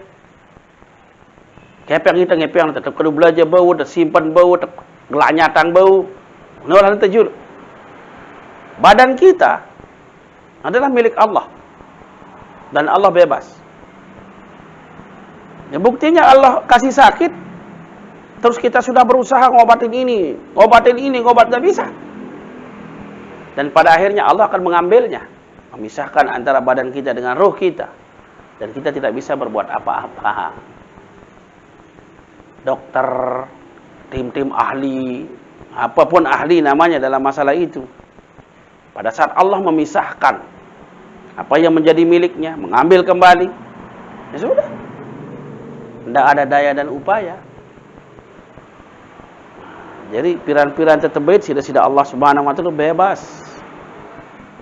Kepeng kita ngepeng tetap kudu belajar bau, simpan bau, gelanyatan bau. Nolah terjul. Badan kita adalah milik Allah. Dan Allah bebas. Ya, buktinya Allah kasih sakit, terus kita sudah berusaha ngobatin ini, nggak bisa. Dan pada akhirnya Allah akan mengambilnya, memisahkan antara badan kita dengan ruh kita. Dan kita tidak bisa berbuat apa-apa. Dokter, tim-tim ahli, apapun ahli namanya dalam masalah itu. Pada saat Allah memisahkan apa yang menjadi miliknya, mengambil kembali, ya sudah. Tidak ada daya dan upaya. Jadi piran-piran tetebait sida-sida Allah Subhanahu wa taala bebas.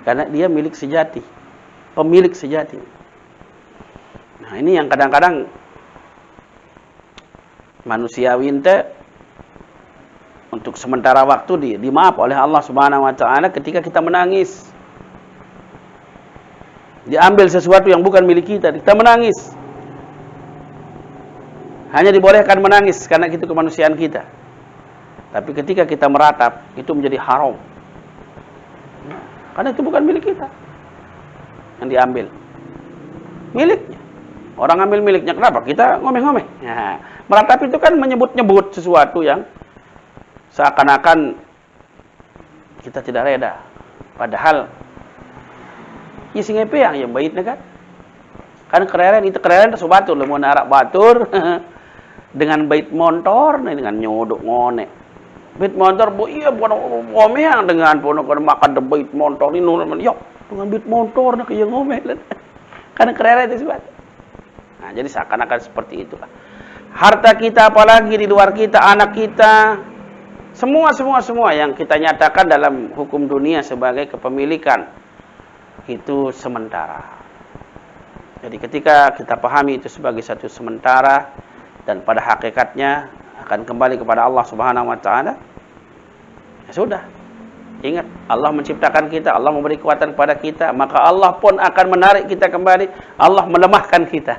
Karena dia milik sejati. Pemilik sejati. Nah, ini yang kadang-kadang manusiawi ente untuk sementara waktu dimaaf oleh Allah Subhanahu wa taala ketika kita menangis. Diambil sesuatu yang bukan milik kita menangis. Hanya dibolehkan menangis karena itu kemanusiaan kita. Tapi ketika kita meratap, itu menjadi haram. Karena itu bukan milik kita. Yang diambil. Miliknya. Orang ambil miliknya, kenapa? Kita ngomeh-ngomeh. Nah, meratap itu kan menyebut-nyebut sesuatu yang seakan-akan kita tidak reda. Padahal ya sing yang bait kan. Kan kereren itu kereren terus batur mau narak batur dengan bait motor dengan nyodok ngone. Bait motor bu iya bukan ngomeh dengan pono kan makan bait motor ini yo dengan bait motor nak yang ngomeh. Kan kereren itu sebab. Nah, jadi seakan-akan seperti itulah. Harta kita apalagi di luar kita, anak kita, semua yang kita nyatakan dalam hukum dunia sebagai kepemilikan itu sementara. Jadi ketika kita pahami itu sebagai satu sementara dan pada hakikatnya akan kembali kepada Allah Subhanahu wa taala, ya sudah. Ingat, Allah menciptakan kita, Allah memberi kekuatan kepada kita, maka Allah pun akan menarik kita kembali, Allah melemahkan kita.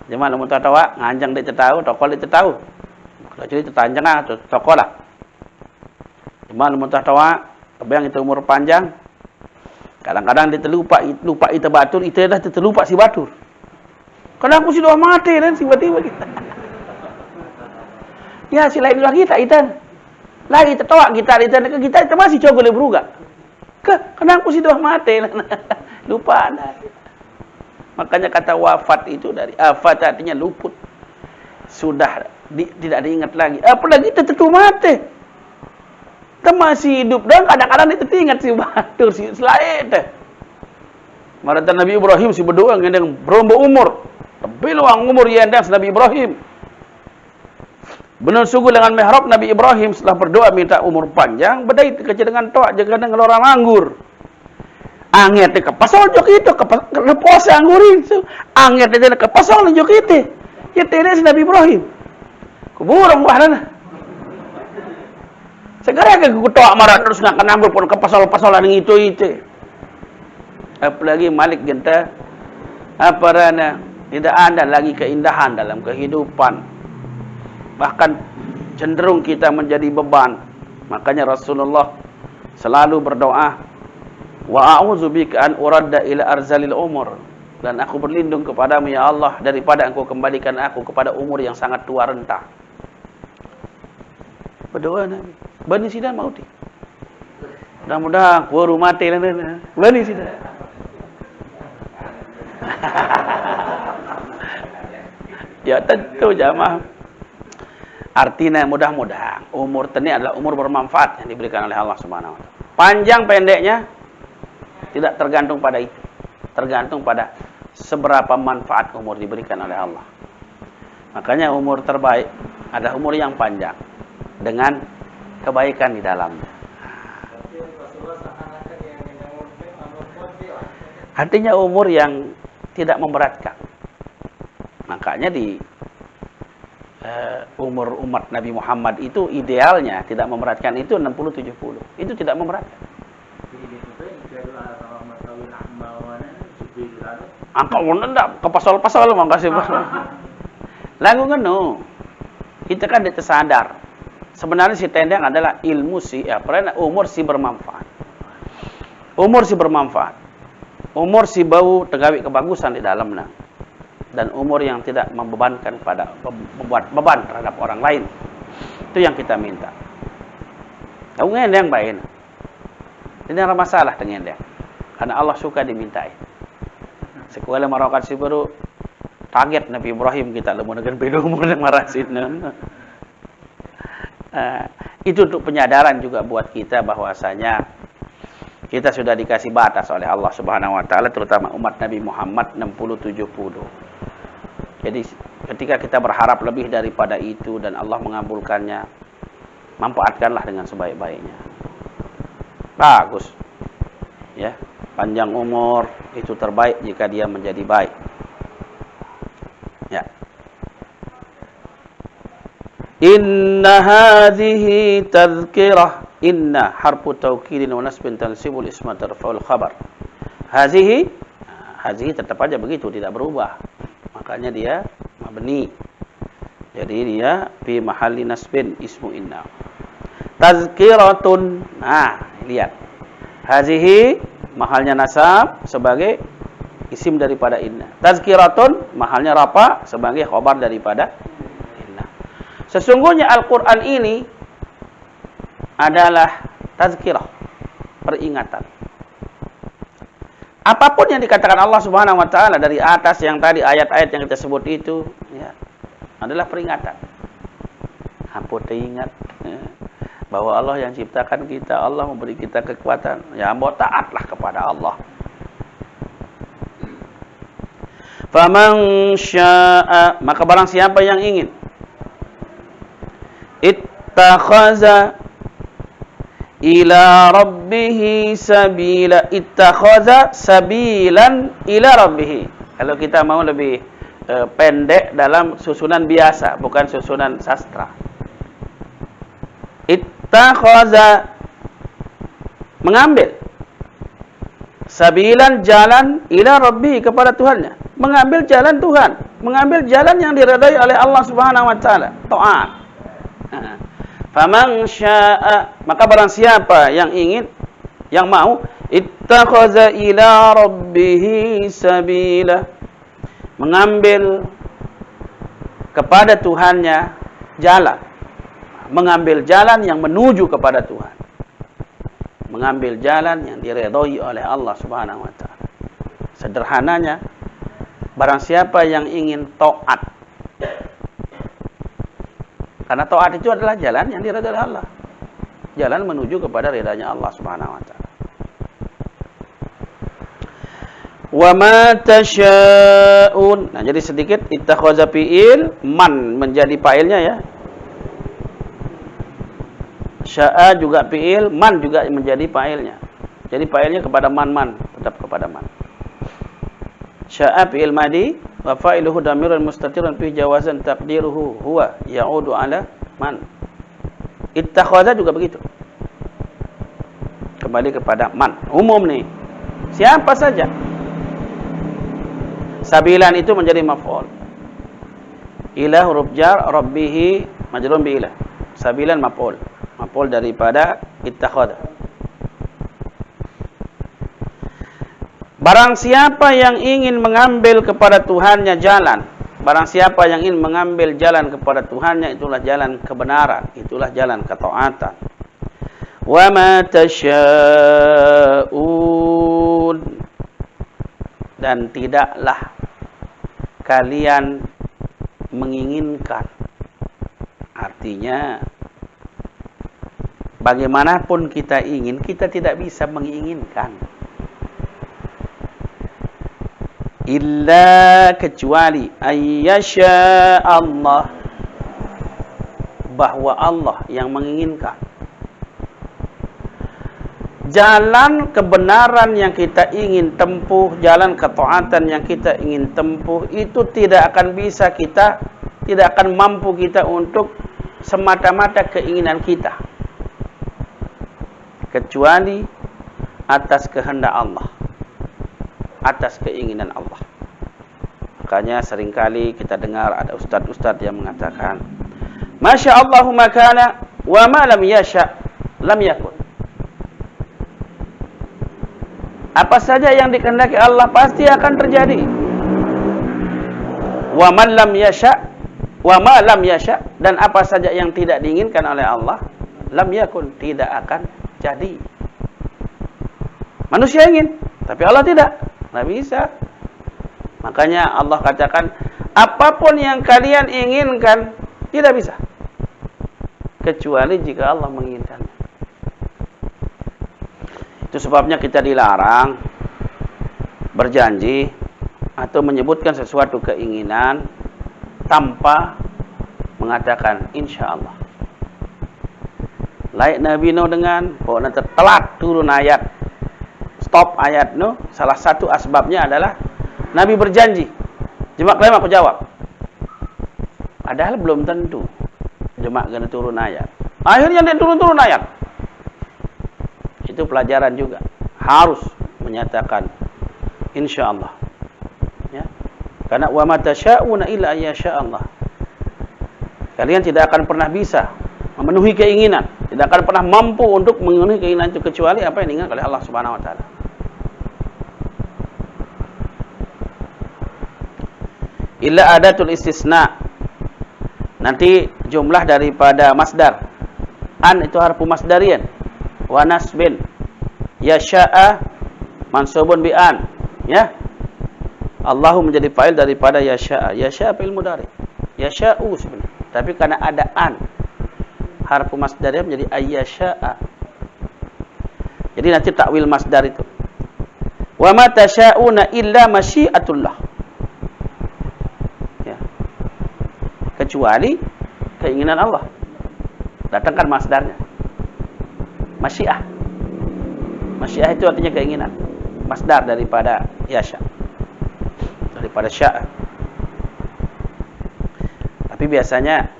Cuma lamun tahu nganjang dia tahu, tokol dia tahu. Kalau jadi tetanjang atau tokol lah. Cuma lamun tahu kebayang itu umur panjang. Kadang-kadang dia lupa itu batur, itu dah terlupa si batur. Karena aku sudah mati dan tiba-tiba kita. Ya si lain lagi kita itan. Lagi tertawa kita masih coba boleh beruga. Karena aku sudah mati. Lupa anda. Makanya kata wafat itu dari afat artinya luput. Sudah tidak diingat lagi. Apalagi tertentu mati. Kita masih hidup dan kadang-kadang itu ingat si batur si selain teh. Maratan Nabi Ibrahim si berdoa ngendang berombo umur. Tapi luang umur yang Nabi Ibrahim. Benar sungguh dengan mihrab Nabi Ibrahim setelah berdoa minta umur panjang, bedai kerja dengan toa jaga dengan orang anggur. Angin te kepasol jok itu kepas anggurin so angin te kepasol jok itu ya tenes Nabi Ibrahim kuburang bahanana segera ke kutoa marah terus nggak kenambur pun kepasol-pasolan itu apalagi Malik genta aparana tidak ada lagi keindahan dalam kehidupan bahkan cenderung kita menjadi beban makanya Rasulullah selalu berdoa wa a'udzubika an uradda ila arzalil umur dan aku berlindung kepadamu ya Allah daripada engkau kembalikan aku kepada umur yang sangat tua renta. Berdoa Nabi bani sidan mauti mudah-mudahan kuaru mati bani sidan ya tentu jamaah artinya mudah-mudahan umur ini adalah umur bermanfaat yang diberikan oleh Allah Subhanahu wa taala. Panjang pendeknya tidak tergantung pada itu. Tergantung pada seberapa manfaat umur diberikan oleh Allah. Makanya umur terbaik adalah umur yang panjang. Dengan kebaikan di dalamnya. Artinya umur yang tidak memberatkan. Makanya di umur umat Nabi Muhammad itu idealnya tidak memberatkan itu 60-70. Itu tidak memberatkan. Angka ndak ke pasal-pasal mah kasih pasal. Lagu ngono. Kita kan dia tersadar. Sebenarnya si tendang adalah ilmu si umur si bermanfaat. Umur si bermanfaat. Umur si bau tegawi kebagusan di dalamnya. Dan umur yang tidak membebankan pada membuat beban terhadap orang lain. Itu yang kita minta. Tahu ngendang baik. Tidak ada masalah dengan dia. Karena Allah suka dimintai. Sekuala marokat si baru target Nabi Ibrahim kita lemu dengan beda umur yang marasin. Itu untuk penyadaran juga buat kita bahwasanya kita sudah dikasih batas oleh Allah Subhanahu wa taala terutama umat Nabi Muhammad 60-70. Jadi ketika kita berharap lebih daripada itu dan Allah mengabulkannya, manfaatkanlah dengan sebaik-baiknya. Bagus. Ya. Panjang umur itu terbaik jika dia menjadi baik. Ya. Inna hadhihi tadhkirah. Inna harfu taukidin wa nasbin tansibul isma tarfa'ul khabar. Hadhihi tetap aja begitu, tidak berubah. Makanya dia mabni. Jadi dia fi mahalli nasbin ismu inna. Tazkiratun. Nah, lihat. Hadhihi mahalnya nasab sebagai isim daripada inna. Tazkiratun mahalnya rafa sebagai khabar daripada inna. Sesungguhnya Al-Qur'an ini adalah tazkirah, peringatan. Apapun yang dikatakan Allah Subhanahu wa taala dari atas yang tadi ayat-ayat yang kita sebut itu, ya, adalah peringatan. Hampa teringat, ya, bahwa Allah yang ciptakan kita, Allah memberi kita kekuatan. Ya, hamba taatlah kepada Allah. Faman syaa, maka barang siapa yang ingin, ittakhaza ila rabbihi sabila, ittakhaza sabilan ila rabbihi. Kalau kita mau lebih pendek dalam susunan biasa, bukan susunan sastra. Ittakhaza, mengambil, sabilan, jalan, ila rabbihi, kepada Tuhannya, mengambil jalan Tuhan, mengambil jalan yang diridai oleh Allah Subhanahu wa taala, taat. Faman syaa, maka barang siapa yang ingin, yang mau, ittakhaza ila rabbihi sabila, mengambil kepada Tuhannya jalan, mengambil jalan yang menuju kepada Tuhan, mengambil jalan yang diridhai oleh Allah Subhanahu wa taala. Sederhananya, barang siapa yang ingin taat, karena taat itu adalah jalan yang diridhai oleh Allah, jalan menuju kepada ridhanya Allah Subhanahu wa taala. Wa ma tasyaun. Nah, jadi sedikit ittakhaza fi'il, man menjadi fa'ilnya ya. Syaa juga fi'il, man juga menjadi fa'ilnya. Jadi fa'ilnya kepada man, tetap kepada man. Syaa fi'il madi wa fa'iluhu dhamirun mustatirun fi jawazan taqdiruhu huwa ya'udu ala man. Ittakhaza juga begitu, kembali kepada man, umum nih, siapa saja. Sabilan itu menjadi maf'ul, ila huruf jar, rabbihi majrun bi ila. Sabilan maf'ul daripada ittakhadha. Barang siapa yang ingin mengambil kepada Tuhannya jalan, barang siapa yang ingin mengambil jalan kepada Tuhannya, itulah jalan kebenaran, itulah jalan ketaatan. Wa ma tasyaun, dan tidaklah kalian menginginkan. Artinya, bagaimanapun kita ingin, kita tidak bisa menginginkan. Illa, kecuali ayyasha Allah, bahwa Allah yang menginginkan. Jalan kebenaran yang kita ingin tempuh, jalan ketaatan yang kita ingin tempuh, itu tidak akan bisa kita, tidak akan mampu kita untuk semata-mata keinginan kita, kecuali atas kehendak Allah, atas keinginan Allah. Makanya seringkali kita dengar ada ustaz-ustaz yang mengatakan, Masya Allahu makana wa ma lam yasha lam yakun. Apa saja yang dikehendaki Allah pasti akan terjadi. Wa man lam yasha wa ma lam yasha, dan apa saja yang tidak diinginkan oleh Allah, lam yakun, tidak akan jadi. Manusia ingin, tapi Allah tidak. Tidak bisa. Makanya Allah katakan, apapun yang kalian inginkan, tidak bisa, kecuali jika Allah menginginkan. Itu sebabnya kita dilarang berjanji atau menyebutkan sesuatu keinginan tanpa mengatakan insya Allah. Laik Nabi Nuh dengan pokoknya telat turun ayat, stop ayat Nuh, salah satu asbabnya adalah Nabi berjanji, jemaah klaim aku jawab. Padahal belum tentu jemaah kena turun ayat. Akhirnya dia turun ayat. Itu pelajaran juga, harus menyatakan insyaallah, ya. Karena wa ma tasyauna illa ayyasha Allah. Kalian tidak akan pernah bisa memenuhi keinginan, tidak akan pernah mampu untuk memenuhi keinginan itu kecuali apa yang diinginkan oleh Allah Subhanahu wa taala. Illa adatul istisna. Nanti jumlah daripada masdar. An itu harfu masdarian. Wa nasbin. Yasha'a mansubun bi an. Ya. Allahu menjadi fa'il daripada yasha'a. Yasha'a fi'il mudhari. Yasha'u sebenarnya. Tapi karena ada an, harfu masdarian menjadi ayyasha'a. Jadi nanti takwil masdar itu. Wa ma tasya'una illa masyiatullah. Ya. Kecuali keinginan Allah. Datangkan masdarnya. Masyiah. Masyiah itu artinya keinginan. Masdar daripada yasha. Daripada sya'a. Tapi biasanya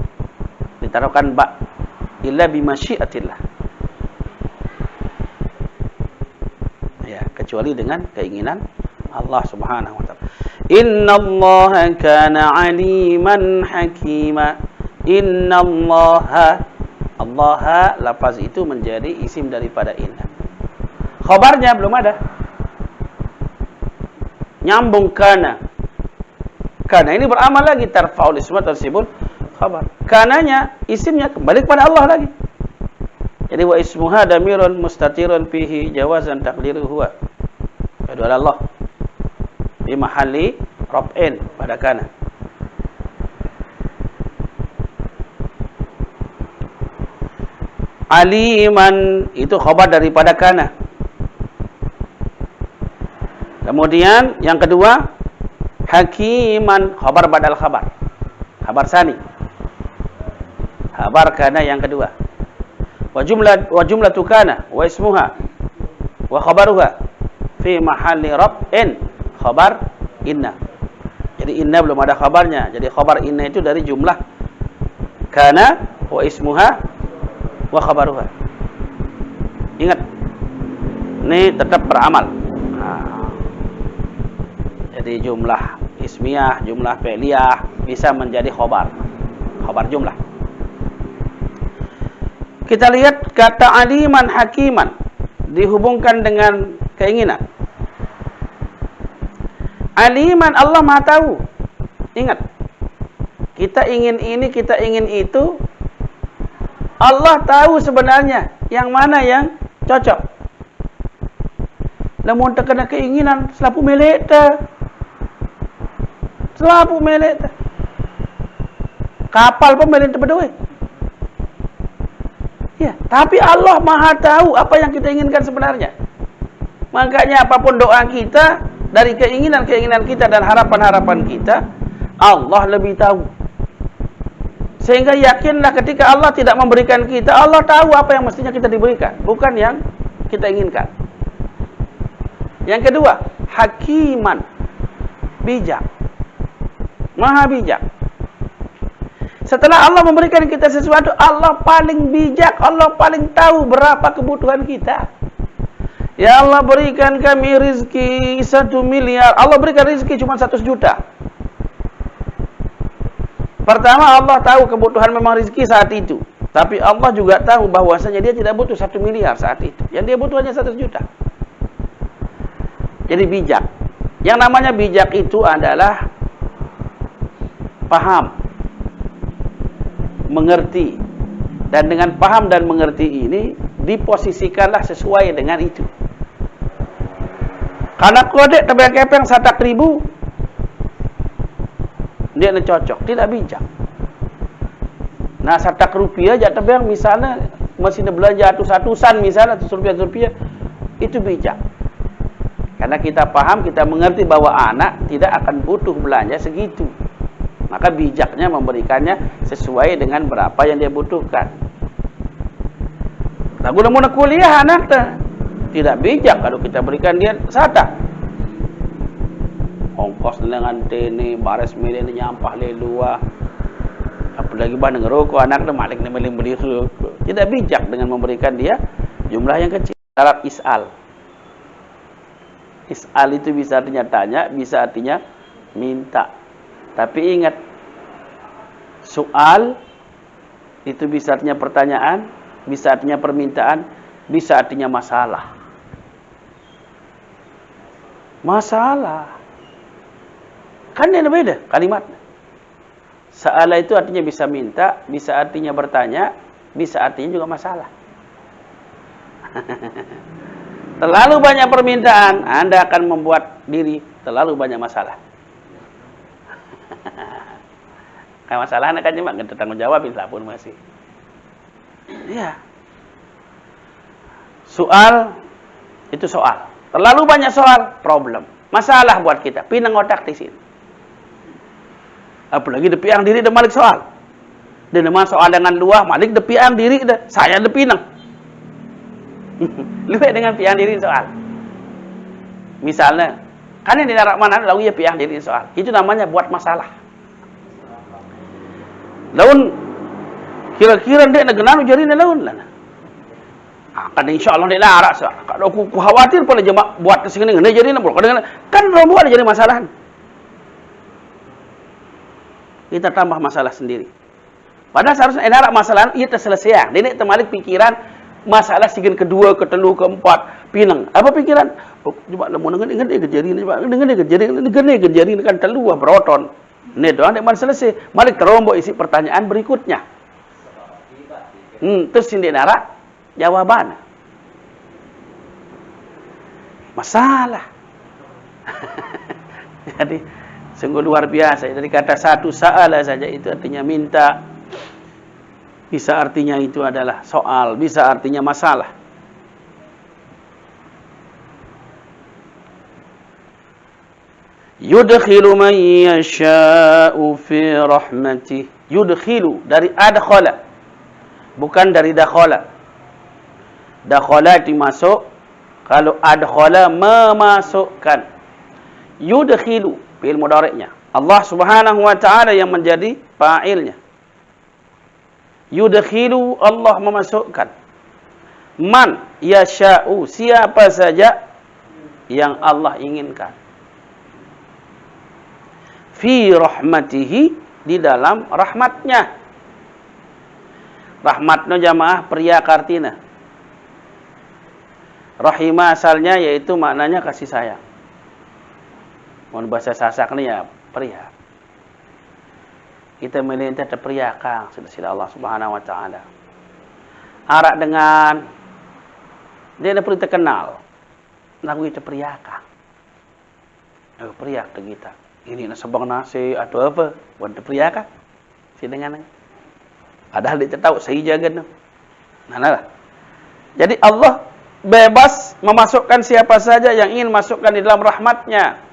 ditaruhkan ba illa bi masyiatillah. Ya, kecuali dengan keinginan Allah Subhanahu wa taala. Innallaha kana 'aliman hakima. Innallaha, Allah, lafaz itu menjadi isim daripada inna. Khabarnya belum ada. Nyambung kana. Kana ini beramal lagi tarfa'ul isma tansibul khabar. Kananya isimnya kembali kepada Allah lagi. Jadi wa ismuha damirun mustatirun fihi jawazan taqdiruhu huwa. Itu adalah Allah. Di mahalli raf'in pada kana. Aliman itu khabar daripada kana. Kemudian yang kedua hakiman, khabar badal khabar. Khabar sani. Khabar kana yang kedua. Wa jumlatu kana wa ismuha wa khabaruha fi mahalli raf'in khabar inna. Jadi inna belum ada khabarnya. Jadi khabar inna itu dari jumlah kana wa ismuha wa khabaruha. Ingat, ini tetap beramal. Jadi jumlah ismiyah, jumlah fi'liyah bisa menjadi khabar. Khabar jumlah. Kita lihat kata aliman hakiman dihubungkan dengan keinginan. Aliman, Allah Maha tahu. Ingat, kita ingin ini, kita ingin itu. Allah tahu sebenarnya yang mana yang cocok. Namun terkena keinginan selapu melek ta. Selapu melek ta. Kapal pun melek berdua. Ya, tapi Allah Maha tahu apa yang kita inginkan sebenarnya. Makanya apapun doa kita, dari keinginan-keinginan kita dan harapan-harapan kita, Allah lebih tahu. Sehingga yakinlah ketika Allah tidak memberikan kita, Allah tahu apa yang mestinya kita diberikan, bukan yang kita inginkan. Yang kedua, hakiman, bijak, maha bijak. Setelah Allah memberikan kita sesuatu, Allah paling bijak, Allah paling tahu berapa kebutuhan kita. Ya Allah berikan kami rizki 1 miliar, Allah berikan rizki cuma 100 juta. Pertama, Allah tahu kebutuhan memang rezeki saat itu. Tapi Allah juga tahu bahwasanya dia tidak butuh 1 miliar saat itu. Yang dia butuh hanya 100 juta. Jadi bijak. Yang namanya bijak itu adalah paham, mengerti. Dan dengan paham dan mengerti ini, diposisikanlah sesuai dengan itu. Karena kodek tebak-kepeng 100.000, dia nak cocok, tidak bijak. Nah, 100 rupiah jatuh bang, misalnya mesin belanja atusan misalnya, rupiah, itu bijak. Karena kita paham, kita mengerti bahwa anak tidak akan butuh belanja segitu. Maka bijaknya memberikannya sesuai dengan berapa yang dia butuhkan. Nah, guna-guna kuliah anak tidak bijak kalau kita berikan dia sata. Ongkos dengan tene bares milih nyampah lelua. Apalagi bah ngerokok anak dah malik nemeling beli rokok. Tidak bijak dengan memberikan dia jumlah yang kecil. Syarat is'al. Is'al itu bisa artinya tanya, bisa artinya minta. Tapi ingat, soal itu bisa artinya pertanyaan, bisa artinya permintaan, bisa artinya masalah. Masalah. Kan dia beda kalimatnya. Sa'ala itu artinya bisa minta, bisa artinya bertanya, bisa artinya juga masalah. Terlalu banyak permintaan, Anda akan membuat diri terlalu banyak masalah. Kayak masalah Anda kan cuma kita tanggung jawab, insya pun masih. Ya. Soal, itu soal. Terlalu banyak soal, problem. Masalah buat kita, pinang otak di sini. Apalagi depiang diri dan malik soal. Dan memang soal dengan luah, malik depiang diri, saya depinang. Lebih dengan piang diri soal. Misalnya, kan yang tidak mana lalu ya piang diri soal. Itu namanya buat masalah. Laun kira-kira dia nak kenal jadi laun lah. Kan insyaallah dia larak soal. Kalau aku khawatir pada jemaah buat kesini ngene jadi nak kan rombong ada jadi masalah. Kita tambah masalah sendiri. Padahal seharusnya enak masalah ia terselesaikan. Dia termalik pikiran masalah sigen kedua, ketelu, keempat, pinang. Apa pikiran? Oh, coba mau dengan dia kejadian, coba dengan dia kejadian kan telu beroton. Ini doang dia selesai. Mari terombok isi pertanyaan berikutnya. Terus ini nara jawaban. Masalah. Jadi sungguh luar biasa. Dari kata satu sa'ala saja itu artinya minta. Bisa artinya itu adalah soal, bisa artinya masalah. Yudkhilu man yasha'u fi rahmatih. Yudkhilu dari adkhala. Bukan dari dakhala. Dakhala dimasuk, kalau adkhala memasukkan. Yudkhilu fi'il mudhari'nya. Allah Subhanahu wa taala yang menjadi fa'ilnya. Yudkhilu, Allah memasukkan. Man yasha'u, siapa saja yang Allah inginkan. Fi rahmatihi, di dalam rahmatnya. Rahmatnya jamaah pria kartina. Rahimah asalnya yaitu maknanya kasih sayang. Mohon bahasa Sasak ni ya pria. Kita melintas terperiak kang sila Allah Subhanahu wa taala. Arak dengan dia dah perlu terkenal. Lagu itu periak kang. Periak kita. Ini nak sebang nasi atau apa? Buat terperiak kang. Si dengan padahal dia tahu saya jaga tu. Nah. Jadi Allah bebas memasukkan siapa saja yang ingin masukkan di dalam rahmatnya.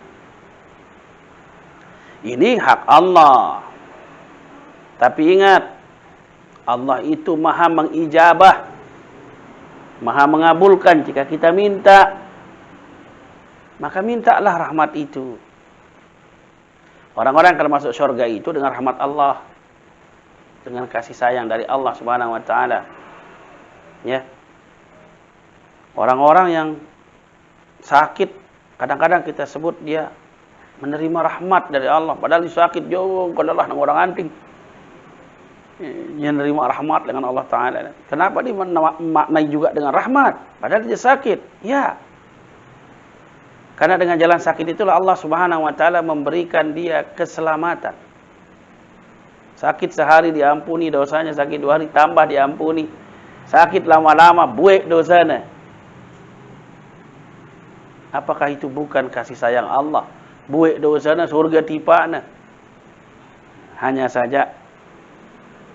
Ini hak Allah. Tapi ingat, Allah itu maha mengijabah, maha mengabulkan jika kita minta. Maka mintalah rahmat itu. Orang-orang akan masuk syurga itu dengan rahmat Allah, dengan kasih sayang dari Allah Subhanahu wa taala. Ya. Orang-orang yang sakit, kadang-kadang kita sebut dia menerima rahmat dari Allah, padahal dia sakit jauh kadalah nang orang anting. Yang menerima rahmat dengan Allah Ta'ala. Kenapa dia maknai juga dengan rahmat? Padahal dia sakit. Ya. Karena dengan jalan sakit itulah Allah Subhanahu Wa Ta'ala memberikan dia keselamatan. Sakit sehari diampuni dosanya, sakit 2 hari tambah diampuni. Sakit lama-lama buik dosanya. Apakah itu bukan kasih sayang Allah? Buik dosanya surga tipana. Hanya saja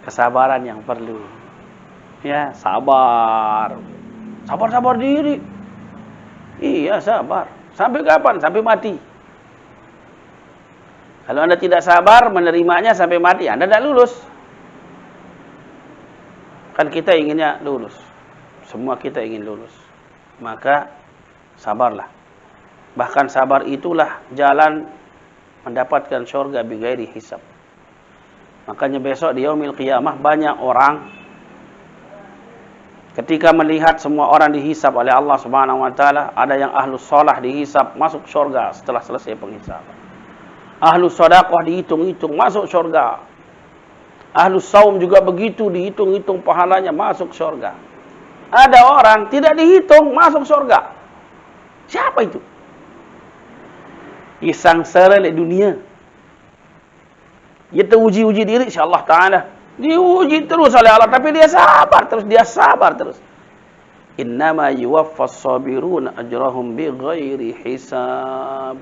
kesabaran yang perlu. Ya, sabar. Sabar diri. Iya, sabar. Sampai kapan? Sampai mati. Kalau Anda tidak sabar menerimanya sampai mati, Anda tidak lulus. Kan kita inginnya lulus. Semua kita ingin lulus. Maka sabarlah. Bahkan sabar itulah jalan mendapatkan syurga bighairi hisab. Makanya besok di yaumil qiyamah banyak orang ketika melihat semua orang dihisab oleh Allah Subhanahu wa taala, ada yang ahlus shalah dihisab masuk syurga setelah selesai penghisaban. Ahlus sedekah dihitung-hitung masuk syurga. Ahlus saum juga begitu, dihitung-hitung pahalanya masuk syurga. Ada orang tidak dihitung masuk syurga. Siapa itu? Isang sara di dunia. Dia teruji-uji diri insya-Allah taala. Diuji terus oleh Allah, tapi dia sabar terus. Innama yuwaffas sabiruna ajrahum bighairi hisab.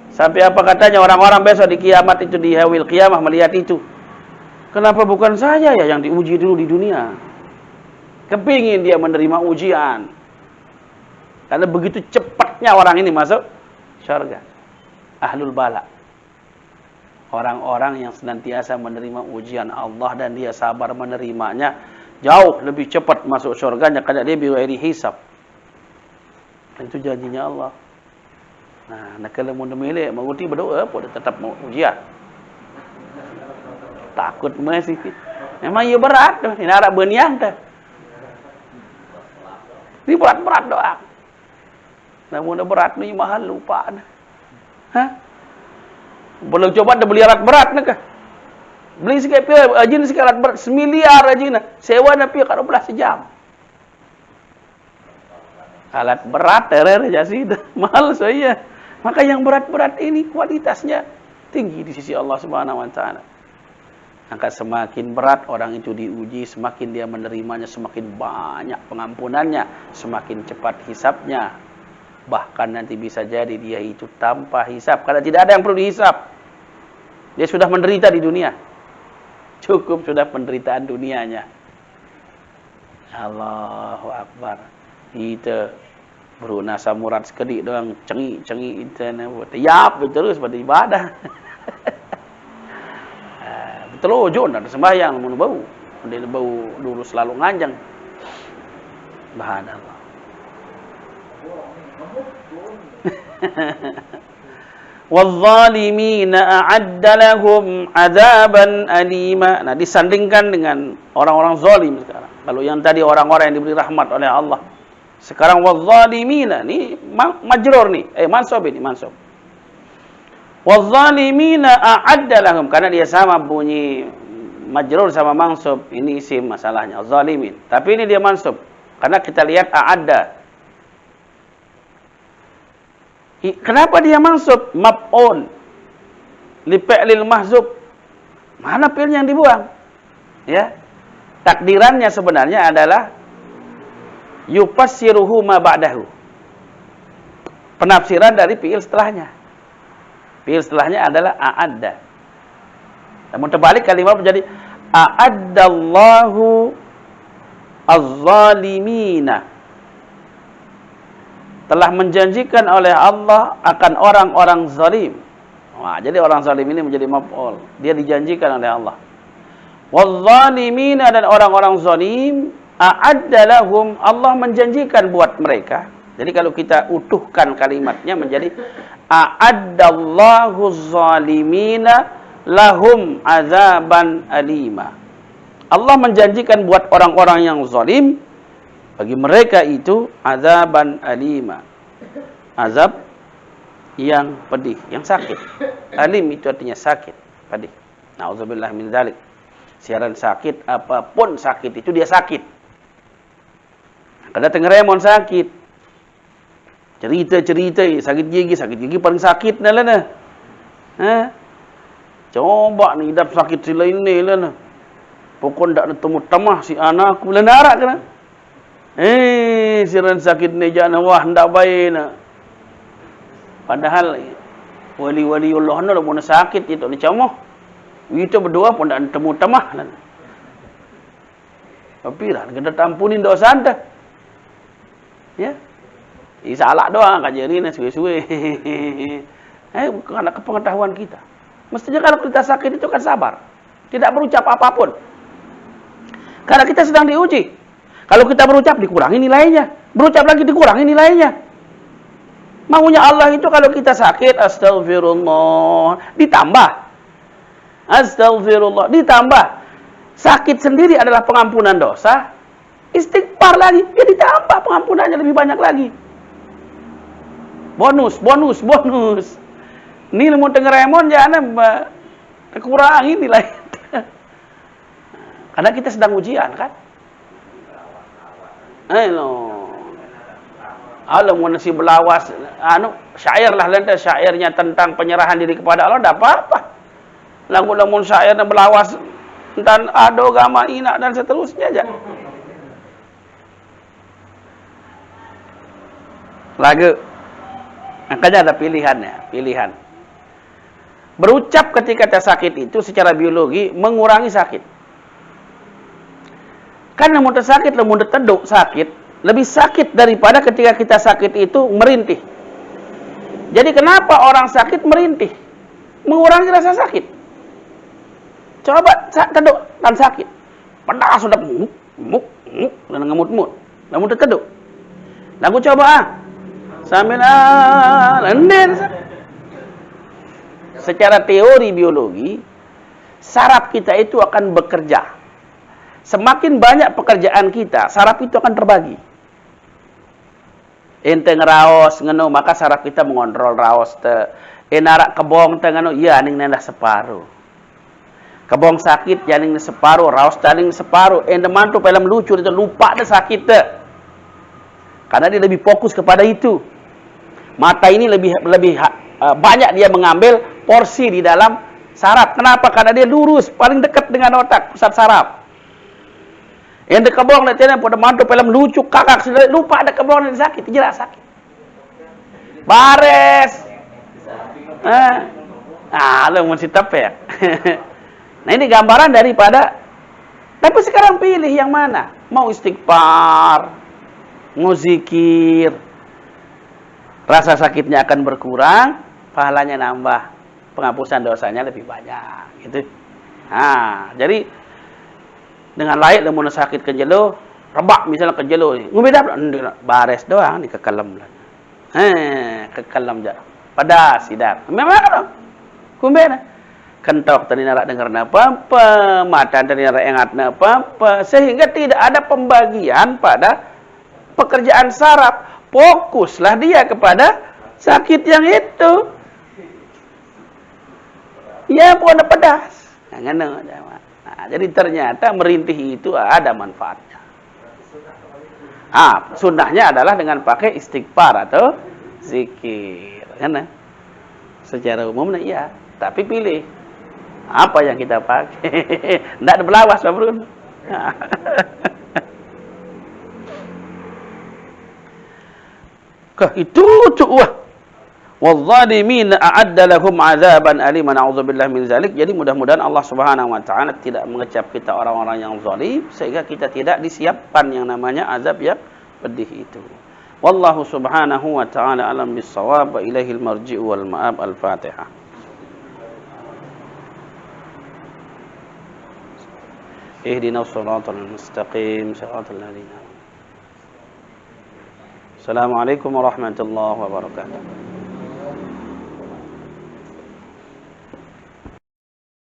Sampai apa katanya orang-orang besok di kiamat itu, di hawil kiamah melihat itu. Kenapa bukan saya ya yang diuji dulu di dunia? Kepingin dia menerima ujian. Karena begitu cepatnya orang ini masuk surga. Ahlul bala. Orang-orang yang senantiasa menerima ujian Allah dan dia sabar menerimanya, jauh lebih cepat masuk surganya karena dia bighairi hisab. Itu janjinya Allah. Nah, kalau mau memilih, menguti berdoa, boleh tetap mau ujian. Takut masih. Memang ia berat tu. Ini harap berniang tu. Ini berat-berat doa. Namun berat ni mahal lupa. Boleh coba dah beli alat berat nak kah? Beli sikit pia, ajin sikit alat berat, 1 miliar ajin. Sewa na pia kat 12 sejam. Alat berat raja sih mahal saya. Maka yang berat-berat ini kualitasnya tinggi di sisi Allah Subhanahu wa taala. Maka semakin berat orang itu diuji, semakin dia menerimanya, semakin banyak pengampunannya, semakin cepat hisabnya. Bahkan nanti bisa jadi dia itu tanpa hisab, karena tidak ada yang perlu dihisab. Dia sudah menderita di dunia. Cukup sudah penderitaan dunianya. Allahu Akbar. Kita beruna samurat sekedik doang cengik-cengik internet. Yap terus pada ibadah. Betul ojo nak sembahyang mun bau. Dia bau dulu selalu nganjang. Subhanallah. Wadh-dhalimina a'adda lahum 'adzaban alima. Nah, disandingkan dengan orang-orang zalim sekarang. Kalau yang tadi orang-orang yang diberi rahmat oleh Allah. Sekarang wadh-dhalimina ni majrur ni. Mansub ini, mansub. Wadh-dhalimina a'adda lahum, karena dia sama bunyi majrur sama mansub. Ini isim masalahnya, zalimin. Tapi ini dia mansub. Karena kita lihat a'adda. Kenapa dia mansub? Maf'ul li fi'lil mahzub. Mana fi'il yang dibuang? Ya. Takdirannya sebenarnya adalah yufassiruhu ma ba'dahu. Penafsiran dari fi'il setelahnya. Fi'il setelahnya adalah a'adda. Namun terbalik kalimat menjadi a'addallahu az-zalimina. Telah menjanjikan oleh Allah akan orang-orang zalim. Wah, jadi orang zalim ini menjadi maf'ul. Dia dijanjikan oleh Allah. Wadh-dhalimina, dan orang-orang zalim, a'adda lahum, Allah menjanjikan buat mereka. Jadi kalau kita utuhkan kalimatnya menjadi a'addallahu zalimina lahum azaban alima. Allah menjanjikan buat orang-orang yang zalim, bagi mereka itu azaban alima. Azab yang pedih, yang sakit. Alim itu artinya sakit, pedih. Nauzubillah min dzalik. Siaran sakit, apapun sakit itu dia sakit. Kada tengeremon sakit. Cerita-cerita sakit gigi paling sakit dah lah. Coba ni hidup sakit si lain ni lah. Pokok ndak temu tamah si anak aku bulan narak kena. Siaran sakit ni jangan wah ndak baik nak. Padahal wali-wali Allah nak mun sakit itu ni camah. Kita berdoa pun ndak temu tamah lah. Tapi lah kena tampunin dosa anda. Ya. Salah doang kat jari ni suwe-suwe. Karena kepengetahuan kita. Mestinya kalau kita sakit itu kan sabar. Tidak berucap apapun. Karena kita sedang diuji. Kalau kita berucap, dikurangi nilainya. Berucap lagi, dikurangi nilainya. Maunya Allah itu kalau kita sakit, astagfirullah, ditambah. Astagfirullah, ditambah. Sakit sendiri adalah pengampunan dosa. Istighfar lagi, ya ditambah pengampunannya lebih banyak lagi. Bonus. Ini ilmu tengeremon jangan kurangi nilai. Karena kita sedang ujian kan. Allah mau nasi belawas, syair lah lantas syairnya tentang penyerahan diri kepada Allah, tidak apa-apa. Lagu-lagu syair dan belawas dan adogama ina dan seterusnya aja. Lagu. Makanya ada pilihan. Berucap ketika kita sakit itu secara biologi mengurangi sakit. Karena mun sakit, mun teduk sakit, lebih sakit daripada ketika kita sakit itu merintih. Jadi kenapa orang sakit merintih? Mengurangi rasa sakit. Coba teduk dan sakit. Pedas sudah muk dan ngemut-mut. Namun teduk. Lagu coba sambil lendir. Secara teori biologi, saraf kita itu akan bekerja. Semakin banyak pekerjaan kita, saraf itu akan terbagi. Ente ngeraos ngeno, maka saraf kita mengontrol raos te. Enarak kebong te ngeno, iya ning nendah separuh. Kebong sakit janing separuh, raos janing separuh. Ente mantu film lucu itu lupa deh sakit te. Karena dia lebih fokus kepada itu. Mata ini lebih banyak dia mengambil porsi di dalam saraf. Kenapa? Karena dia lurus, paling dekat dengan otak, pusat saraf. Yang kebong nantinya pada mantu film lucu, kakak sudah lupa ada kebong yang sakit, jelas sakit. Bares. Lu mesti tepek. Nah ini gambaran daripada. Tapi sekarang pilih yang mana? Mau istighfar, mau zikir. Rasa sakitnya akan berkurang, pahalanya nambah, penghapusan dosanya lebih banyak, gitu. Nah, jadi dengan lain lamun sakit kejelo, rebak misalnya kejelo, ngubeda bares doang dikekelem lah. Kekelem ja. Pada sidap. Memang kan? Kumbena. Kentok tadi narak dengar apa-apa, mata tadi narak ingatna apa-apa, sehingga tidak ada pembagian pada pekerjaan saraf. Fokuslah dia kepada sakit yang itu. Ya, pun ada pedas. Nah, jadi ternyata merintih itu ada manfaatnya. Sunnahnya adalah dengan pakai istighfar atau zikir. Kan? Secara umum, iya. Tapi pilih apa yang kita pakai. Tidak ada belawas, Pak Bro. Itu wah. Wadh-dhalimin a'adda lahum 'adzaban aliman, na'udzubillahi min zalik. Jadi mudah-mudahan Allah Subhanahu wa taala tidak mengecap kita orang-orang yang zalim sehingga kita tidak disiapkan yang namanya azab yang pedih itu. Wallahu subhanahu wa ta'ala alam bis-shawab wa ilaihil marji'u wal ma'ab. Al-Fatihah. Ihdinas shiratal mustaqim, shiratal ladzina. Assalamualaikum warahmatullahi wabarakatuh.